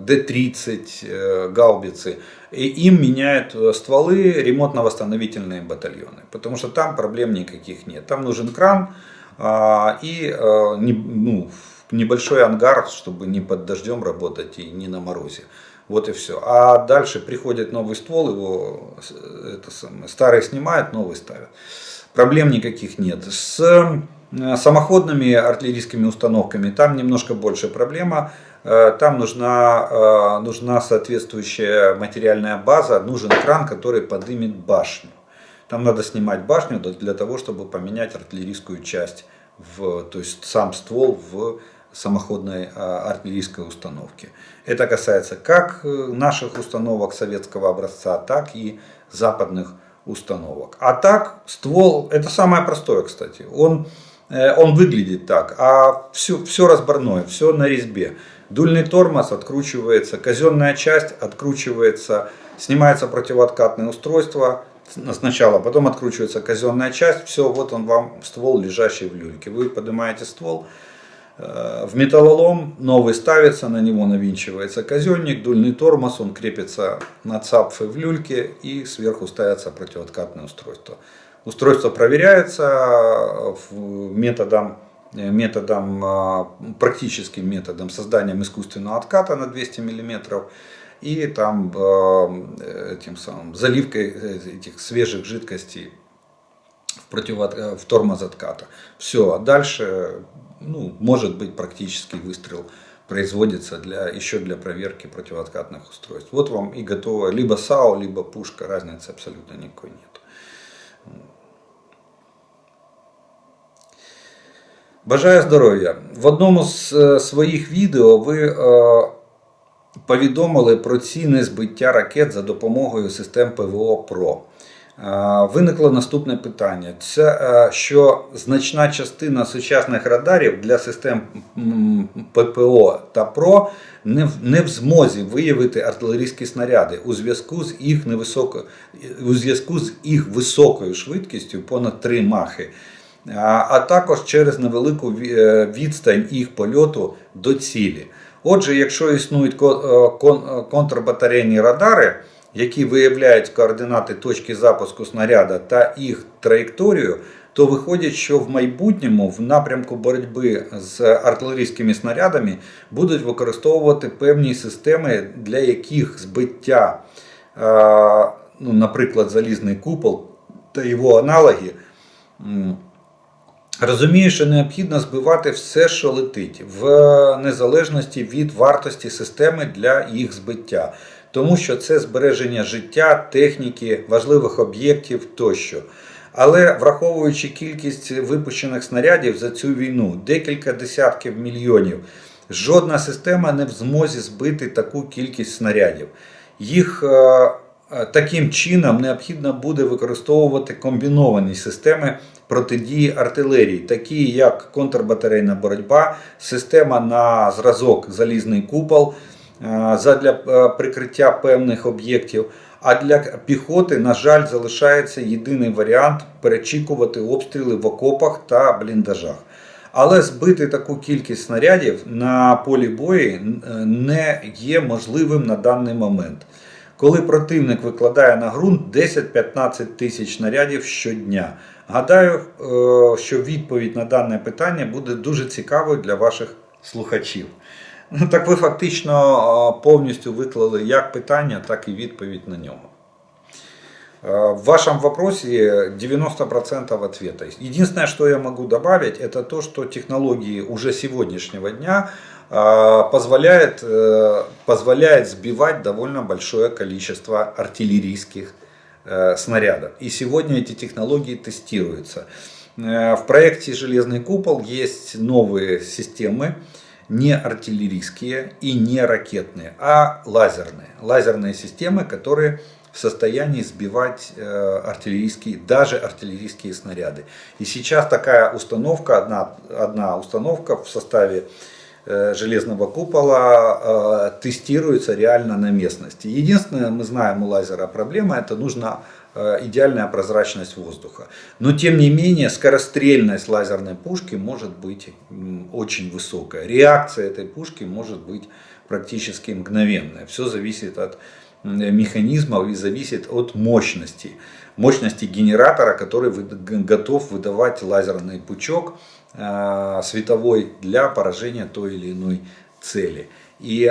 [SPEAKER 1] Д-30 гаубицы, и им меняют стволы ремонтно-восстановительные батальоны. Потому что там проблем никаких нет. Там нужен кран и небольшой ангар, чтобы не под дождем работать и не на морозе. Вот и все. А дальше приходит новый ствол, его старый снимают, новый ставят. Проблем никаких нет. С самоходными артиллерийскими установками там немножко больше проблема. Там нужна соответствующая материальная база, нужен кран, который поднимет башню. Там надо снимать башню для того, чтобы поменять артиллерийскую часть, то есть сам ствол в самоходной артиллерийской установки. Это касается как наших установок советского образца, так и западных установок. А так ствол, это самое простое, кстати, он он выглядит так, а все разборное, все на резьбе. Дульный тормоз откручивается, казенная часть откручивается, снимается противооткатное устройство сначала, потом откручивается казенная часть, все, вот он вам ствол, лежащий в люльке. Вы поднимаете ствол, в металлолом новый ставится, на него навинчивается казенник, дульный тормоз, он крепится на цапфы в люльке и сверху ставится противооткатное устройство. Устройство проверяется практическим методом созданием искусственного отката на 200 мм и там заливкой этих свежих жидкостей в тормоз отката. Все, а дальше может быть практический выстрел производится еще для проверки противооткатных устройств. Вот вам и готово либо САУ, либо пушка, разницы абсолютно никакой нет. Бажаю здоров'я! В одному з своїх відео ви повідомили про ціни збиття ракет за допомогою систем ПВО ПРО. Виникло наступне питання. Це, що значна частина сучасних радарів для систем ППО та ПРО не в змозі виявити артилерійські снаряди у зв'язку з їх високою швидкістю понад 3 махи. А також через невелику відстань їх польоту до цілі. Отже, якщо існують контрбатарейні радари, які виявляють координати точки запуску снаряда та їх траєкторію, то виходить, що в майбутньому в напрямку боротьби з артилерійськими снарядами будуть використовувати певні системи, для яких збиття, наприклад, залізний купол та його аналоги, розумію, що необхідно збивати все, що летить, в незалежності від вартості системи для їх збиття. Тому що це збереження життя, техніки, важливих об'єктів тощо. Але враховуючи кількість випущених снарядів за цю війну, декілька десятків мільйонів, жодна система не в змозі збити таку кількість снарядів. Їх таким чином необхідно буде використовувати комбіновані системи протидії артилерії, такі як контрбатарейна боротьба, система на зразок залізний купол задля прикриття певних об'єктів. А для піхоти, на жаль, залишається єдиний варіант перечікувати обстріли в окопах та бліндажах. Але збити таку кількість снарядів на полі бою не є можливим на даний момент, коли противник викладає на ґрунт 10-15 тисяч снарядів щодня. Гадаю, що відповідь на дане питання буде дуже цікавою для ваших слухачів. Так ви фактично повністю виклали як питання, так і відповідь на нього. В вашем вопросе 90% ответа. Единственное, что я могу добавить, это то, что технологии уже сегодняшнего дня позволяет сбивать довольно большое количество артиллерийских снарядов. И сегодня эти технологии тестируются. В проекте «Железный купол» есть новые системы, не артиллерийские и не ракетные, а лазерные. Лазерные системы, которые в состоянии сбивать даже артиллерийские снаряды. И сейчас такая установка, одна установка в составе железного купола тестируется реально на местности. Единственное, мы знаем у лазера проблема, это нужна идеальная прозрачность воздуха. Но тем не менее скорострельность лазерной пушки может быть очень высокая. Реакция этой пушки может быть практически мгновенная. Все зависит от механизмов и зависит от мощности генератора, который готов выдавать лазерный пучок световой для поражения той или иной цели. И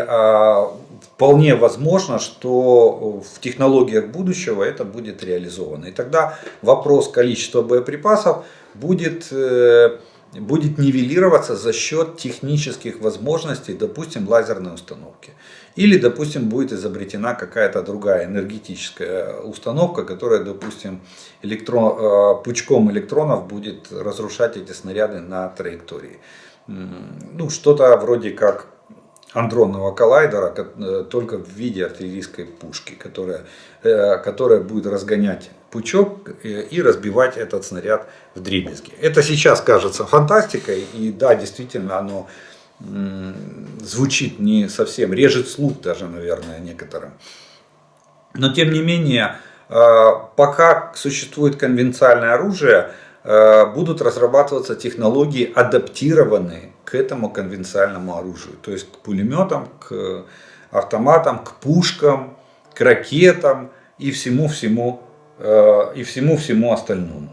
[SPEAKER 1] вполне возможно, что в технологиях будущего это будет реализовано. И тогда вопрос количества боеприпасов будет нивелироваться за счет технических возможностей, допустим, лазерной установки. Или, допустим, будет изобретена какая-то другая энергетическая установка, которая, допустим, пучком электронов будет разрушать эти снаряды на траектории. Что-то вроде как андронного коллайдера, только в виде артиллерийской пушки, которая будет разгонять пучок и разбивать этот снаряд вдребезги. Это сейчас кажется фантастикой, и да, действительно, оно звучит не совсем, режет слух даже, наверное, некоторым. Но тем не менее, пока существует конвенциональное оружие, будут разрабатываться технологии, адаптированные к этому конвенциональному оружию. То есть к пулеметам, к автоматам, к пушкам, к ракетам и всему-всему остальному.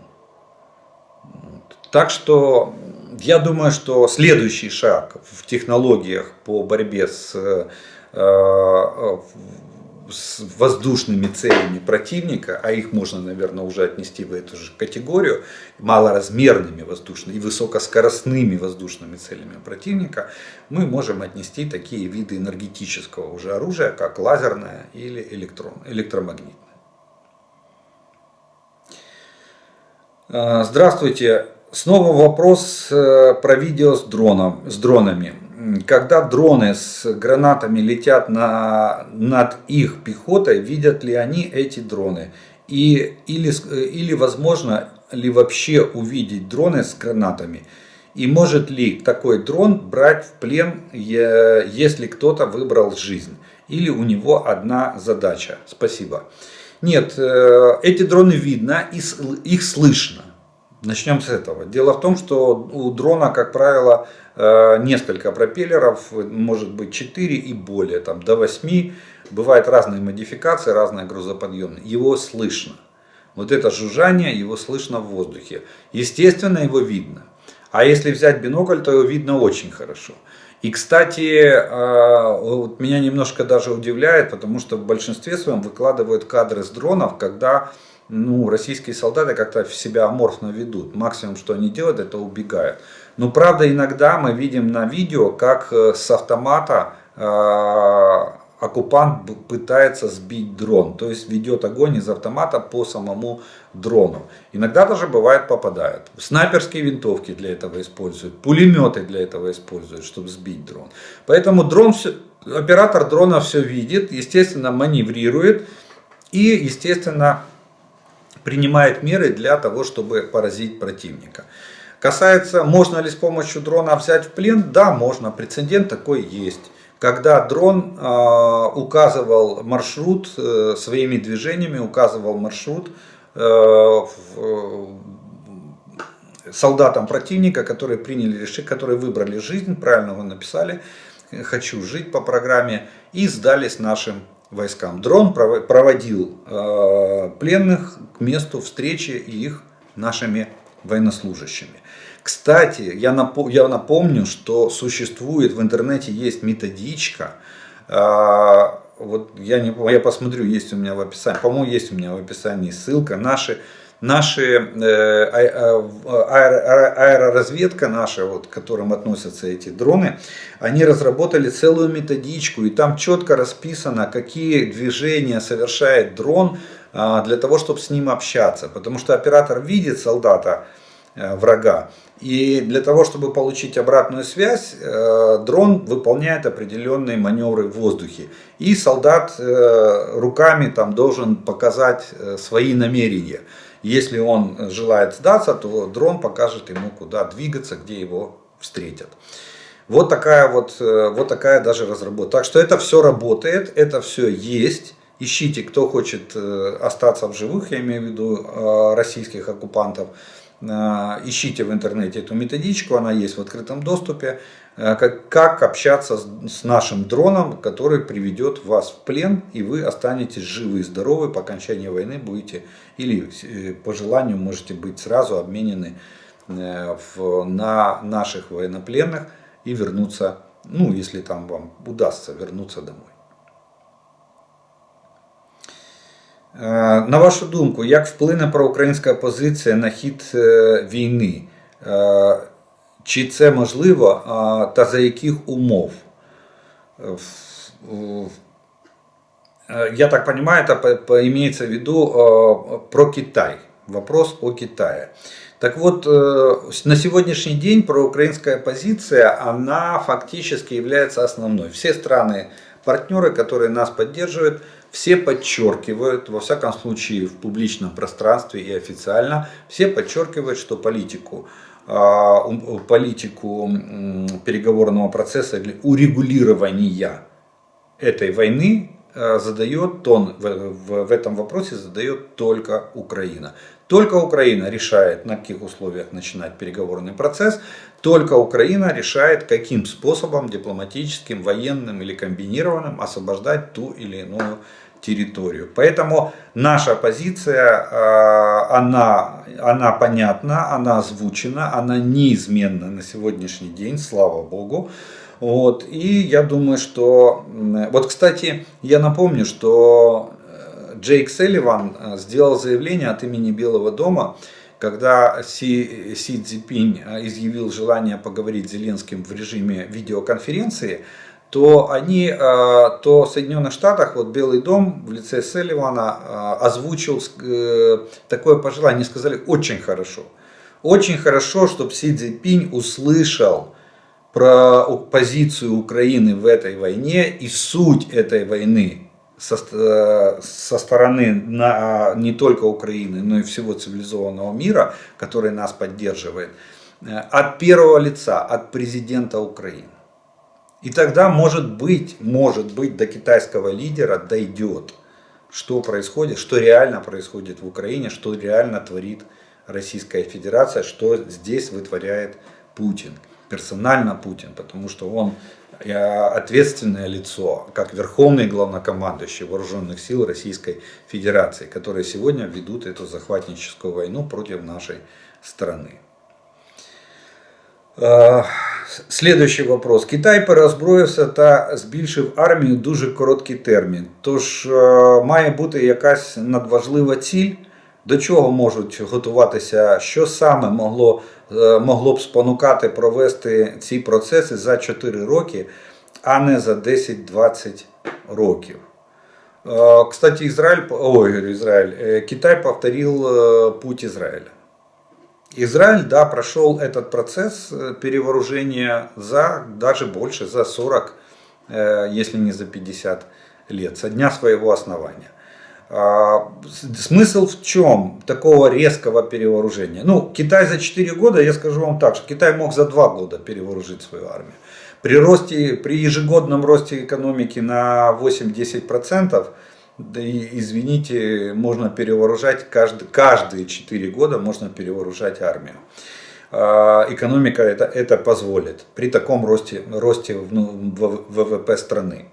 [SPEAKER 1] Так что я думаю, что следующий шаг в технологиях по борьбе с воздушными целями противника, а их можно, наверное, уже отнести в эту же категорию, малоразмерными воздушными и высокоскоростными воздушными целями противника, мы можем отнести такие виды энергетического уже оружия, как лазерное или электромагнитное. Здравствуйте. Снова вопрос про видео с дронами. Когда дроны с гранатами летят над их пехотой, видят ли они эти дроны? Или возможно ли вообще увидеть дроны с гранатами? И может ли такой дрон брать в плен, если кто-то выбрал жизнь? Или у него одна задача? Спасибо. Нет, эти дроны видно, их слышно. Начнем с этого. Дело в том, что у дрона, как правило, несколько пропеллеров, может быть 4 и более, там, до 8. Бывают разные модификации, разные грузоподъемные. Его слышно. Вот это жужжание, его слышно в воздухе. Естественно, его видно. А если взять бинокль, то его видно очень хорошо. И, кстати, вот меня немножко даже удивляет, потому что в большинстве своем выкладывают кадры с дронов, когда российские солдаты как-то себя аморфно ведут. Максимум, что они делают, это убегают. Но правда, иногда мы видим на видео, как с автомата оккупант пытается сбить дрон. То есть ведет огонь из автомата по самому дрону. Иногда даже бывает попадает. Снайперские винтовки для этого используют. Пулеметы для этого используют, чтобы сбить дрон. Поэтому оператор дрона все видит, естественно, маневрирует и, естественно, принимает меры для того, чтобы поразить противника. Касается, можно ли с помощью дрона взять в плен? Да, можно. Прецедент такой есть. Когда дрон указывал маршрут, своими движениями указывал маршрут солдатам противника, которые приняли решение, которые выбрали жизнь, правильно вы написали, хочу жить по программе, и сдались нашим войскам. Дрон проводил пленных к месту встречи и их нашими военнослужащими. Кстати, я напомню, что существует в интернете есть методичка. Вот я посмотрю, есть у меня в описании, по-моему, есть у меня в описании ссылка. Аэроразведка наша, вот, к которым относятся эти дроны, они разработали целую методичку, и там четко расписано, какие движения совершает дрон для того, чтобы с ним общаться. Потому что оператор видит солдата, врага, и для того, чтобы получить обратную связь, дрон выполняет определенные маневры в воздухе. И солдат руками там должен показать свои намерения. Если он желает сдаться, то дрон покажет ему, куда двигаться, где его встретят. Вот такая даже разработка. Так что это все работает, это все есть. Ищите, кто хочет остаться в живых, я имею в виду российских оккупантов. Ищите в интернете эту методичку, она есть в открытом доступе. Как общаться с нашим дроном, который приведет вас в плен, и вы останетесь живы и здоровы. По окончании войны будете, или по желанию можете быть сразу обменены на наших военнопленных и вернуться, если там вам удастся вернуться домой. На вашу думку, як вплине проукраїнська позиція на хід війни? Чи це можливо, та за яких умов? Я так понимаю, это имеется в виду про Китай. Вопрос о Китае. Так вот, на сегодняшний день проукраинская позиция, она фактически является основной. Все страны-партнеры, которые нас поддерживают, все подчеркивают, во всяком случае в публичном пространстве и официально, все подчеркивают, что политику переговорного процесса или урегулирования этой войны задает тон в этом вопросе задает только Украина. Только Украина решает, на каких условиях начинать переговорный процесс. Только Украина решает, каким способом, дипломатическим, военным или комбинированным, освобождать ту или иную территорию. Поэтому наша позиция, она понятна, она озвучена, она неизменна на сегодняшний день, слава Богу. Вот. И я думаю, что... Вот, кстати, я напомню, что Джейк Салливан сделал заявление от имени Белого дома, когда Си Цзиньпинь изъявил желание поговорить с Зеленским в режиме видеоконференции, то в Соединенных Штатах, вот Белый дом в лице Салливана озвучил такое пожелание, они сказали очень хорошо, чтобы Си Цзиньпинь услышал про позицию Украины в этой войне и суть этой войны со стороны не только Украины, но и всего цивилизованного мира, который нас поддерживает, от первого лица, от президента Украины. И тогда, может быть, до китайского лидера дойдет, что происходит, что реально происходит в Украине, что реально творит Российская Федерация, что здесь вытворяет Путин. Персонально Путин, потому что он ответственное лицо, как верховный главнокомандующий вооруженных сил Российской Федерации, которые сегодня ведут эту захватническую войну против нашей страны. Следующий вопрос. Китай переозброївся та збільшив армію в дуже короткий термін. Тож має бути якась надважлива ціль, до чого можуть готуватися, що саме могло б спонукати провести ці процеси за 4 роки, а не за 10-20 років. Кстати, Китай повторил путь Израиля. Израиль, да, прошел этот процесс перевооружения даже больше, за 40, если не за 50 лет, со дня своего основания. Смысл в чем такого резкого перевооружения? Ну, Китай за 4 года, я скажу вам так, что Китай мог за 2 года перевооружить свою армию. При ежегодном росте экономики на 8-10%, да и, извините, можно перевооружать каждые 4 года можно перевооружать армию. Экономика это позволит при таком росте ВВП страны.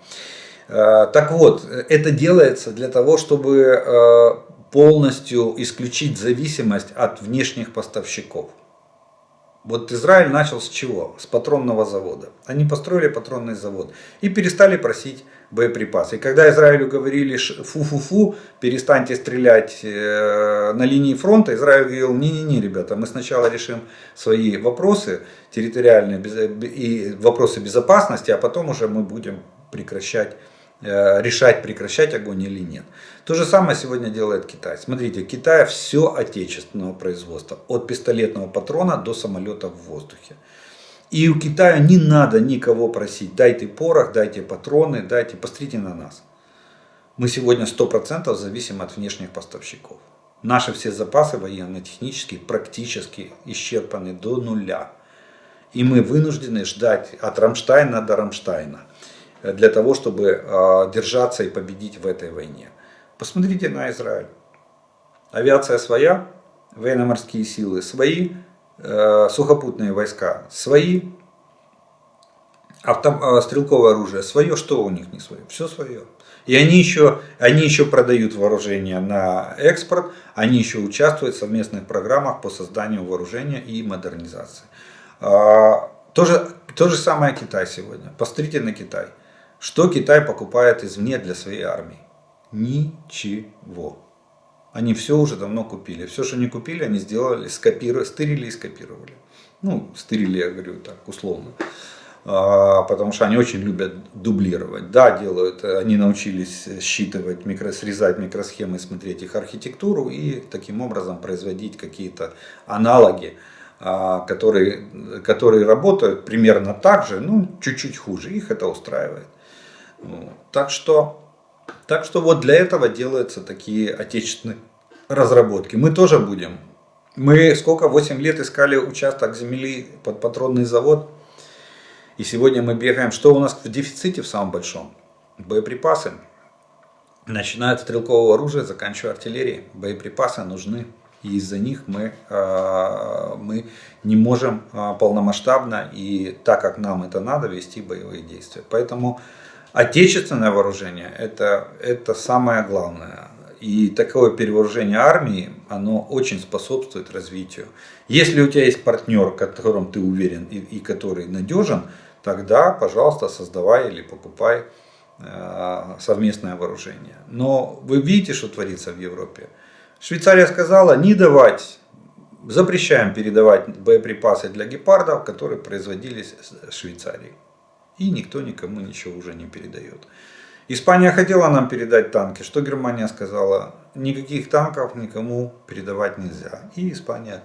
[SPEAKER 1] Так вот, это делается для того, чтобы полностью исключить зависимость от внешних поставщиков. Вот Израиль начал с чего? С патронного завода. Они построили патронный завод и перестали просить боеприпасы. И когда Израилю говорили фу-фу-фу, перестаньте стрелять на линии фронта, Израиль говорил, не-не-не, ребята, мы сначала решим свои вопросы территориальные и вопросы безопасности, а потом уже мы будем решать, прекращать огонь или нет. То же самое сегодня делает Китай. Смотрите, в Китае все отечественного производства. От пистолетного патрона до самолета в воздухе. И у Китая не надо никого просить. Дайте порох, дайте патроны, посмотрите на нас. Мы сегодня 100% зависим от внешних поставщиков. Наши все запасы военно-технические практически исчерпаны до нуля. И мы вынуждены ждать от Рамштайна до Рамштайна. Для того, чтобы держаться и победить в этой войне. Посмотрите на Израиль. Авиация своя, военно-морские силы свои, сухопутные войска свои, стрелковое оружие свое, что у них не свое? Все свое. И они еще продают вооружение на экспорт, они еще участвуют в совместных программах по созданию вооружения и модернизации. То же самое Китай сегодня. Посмотрите на Китай. Что Китай покупает извне для своей армии? Ничего. Они все уже давно купили. Все, что не купили, они сделали, стырили и скопировали. Ну, стырили, я говорю так, условно. Потому что они очень любят дублировать. Да, делают. Они научились считывать, срезать микросхемы, смотреть их архитектуру и таким образом производить какие-то аналоги, которые работают примерно так же, ну, чуть-чуть хуже. Их это устраивает. Так что Так что вот для этого делаются такие отечественные разработки. Мы тоже будем. Мы сколько, 8 лет искали участок земли под патронный завод. И сегодня мы бегаем. Что у нас в дефиците в самом большом? Боеприпасы. Начиная от стрелкового оружия, заканчивая артиллерией. Боеприпасы нужны. И из-за них мы не можем полномасштабно и так, как нам это надо, вести боевые действия. Поэтому отечественное вооружение это самое главное. И такое перевооружение армии, оно очень способствует развитию. Если у тебя есть партнер, в котором ты уверен и который надежен, тогда, пожалуйста, создавай или покупай совместное вооружение. Но вы видите, что творится в Европе. Швейцария сказала не давать, запрещаем передавать боеприпасы для гепардов, которые производились в Швейцарии. И никто никому ничего уже не передает. Испания хотела нам передать танки. Что Германия сказала? Никаких танков никому передавать нельзя. И Испания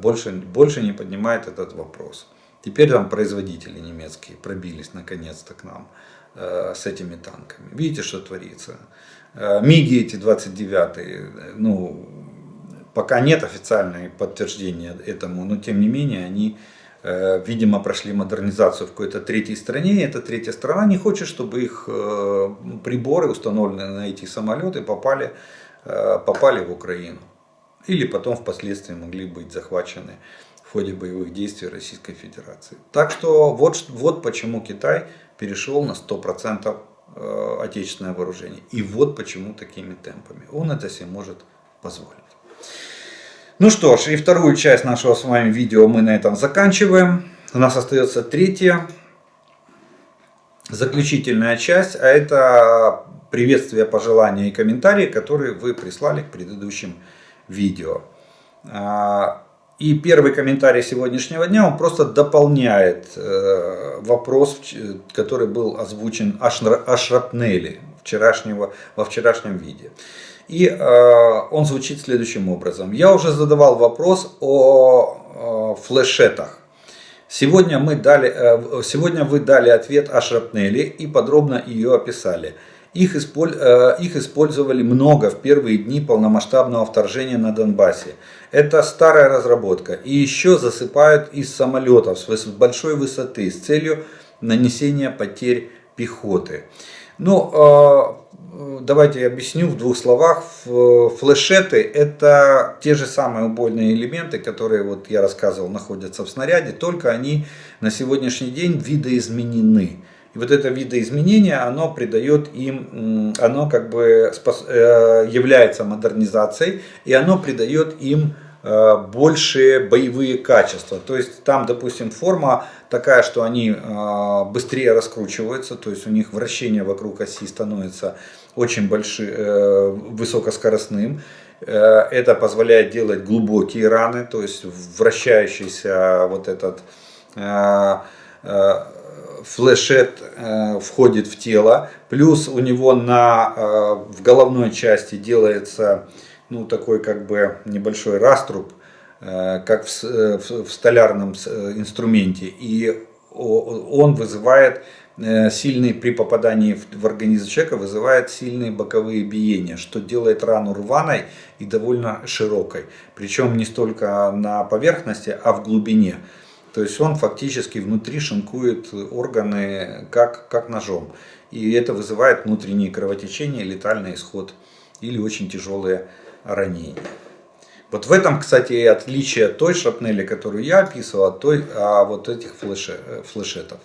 [SPEAKER 1] больше не поднимает этот вопрос. Теперь там производители немецкие пробились наконец-то к нам с этими танками. Видите, что творится? МиГи эти 29-е, пока нет официального подтверждения этому, но тем не менее они, видимо, прошли модернизацию в какой-то третьей стране, и эта третья страна не хочет, чтобы их приборы, установленные на эти самолеты, попали в Украину. Или потом впоследствии могли быть захвачены в ходе боевых действий Российской Федерации. Так что вот почему Китай перешел на 100% отечественное вооружение. И вот почему такими темпами. Он это себе может позволить. Ну что ж, и вторую часть нашего с вами видео мы на этом заканчиваем. У нас остается третья, заключительная часть. А это приветствия, пожелания и комментарии, которые вы прислали к предыдущим видео. И первый комментарий сегодняшнего дня, он просто дополняет вопрос, который был озвучен о шрапнели во вчерашнем видео. И он звучит следующим образом. Я уже задавал вопрос о флешетах. Сегодня вы дали ответ о шрапнели и подробно ее описали. Их использовали много в первые дни полномасштабного вторжения на Донбассе. Это старая разработка. И еще засыпают из самолетов с большой высоты с целью нанесения потерь пехоты. Давайте я объясню в двух словах. Флешеты это те же самые убойные элементы, которые, вот я рассказывал, находятся в снаряде, только они на сегодняшний день видоизменены. И вот это видоизменение, оно придает им, оно как бы является модернизацией, и оно придает им большие боевые качества. То есть там, допустим, форма такая, что они быстрее раскручиваются, то есть у них вращение вокруг оси становится очень высокоскоростным. Это позволяет делать глубокие раны, то есть вращающийся вот этот флешет входит в тело, плюс у него в головной части делается такой как бы небольшой раструб, как в столярном инструменте, и он вызывает при попадании в организм человека вызывает сильные боковые биения, что делает рану рваной и довольно широкой, причем не столько на поверхности, а в глубине. То есть он фактически внутри шинкует органы как ножом. И это вызывает внутренние кровотечения, летальный исход или очень тяжелые ранения. Вот в этом, кстати, и отличие той шрапнели, которую я описывал, от вот этих флешетів.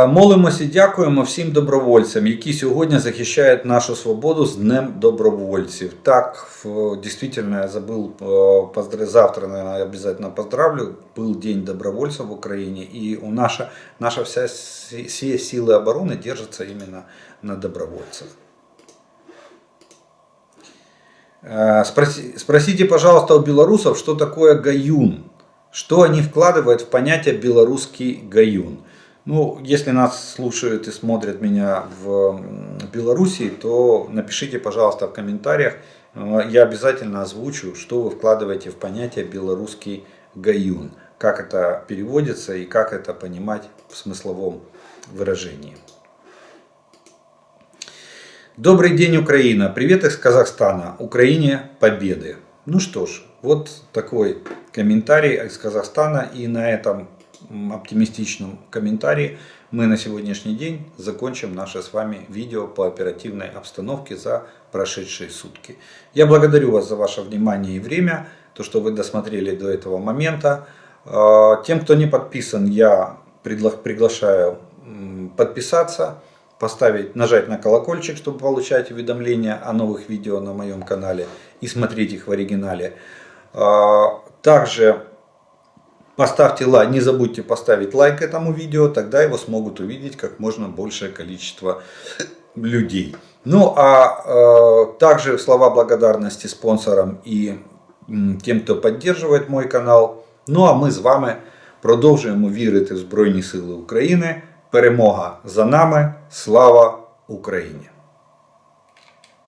[SPEAKER 1] Молимося і дякуємо всім добровольцям, які сьогодні захищають нашу свободу з Днем добровольців. Так, действительно, я забыл, завтра, наверное, обязательно поздравлю, был День добровольцев в Украине, и наша все силы обороны держатся именно на добровольцах. Спросите, пожалуйста, у белорусов, что такое гаюн, что они вкладывают в понятие белорусский гаюн. Если нас слушают и смотрят меня в Белоруссии, то напишите, пожалуйста, в комментариях. Я обязательно озвучу, что вы вкладываете в понятие белорусский гаюн. Как это переводится и как это понимать в смысловом выражении. Добрый день, Украина! Привет из Казахстана! Украине победы! Ну что ж, вот такой комментарий из Казахстана. И на этом оптимистичном комментарии мы на сегодняшний день закончим наше с вами видео по оперативной обстановке за прошедшие сутки. Я благодарю вас за ваше внимание и время, то, что вы досмотрели до этого момента. Тем, кто не подписан, я приглашаю подписаться, нажать на колокольчик, чтобы получать уведомления о новых видео на моем канале и смотреть их в оригинале. Также не забудьте поставить лайк этому видео, тогда его смогут увидеть как можно большее количество людей. Ну а также слова благодарности спонсорам и тем, кто поддерживает мой канал. Ну а ми з вами продовжуємо вірити в Збройні Сили України. Перемога за нами. Слава Україні!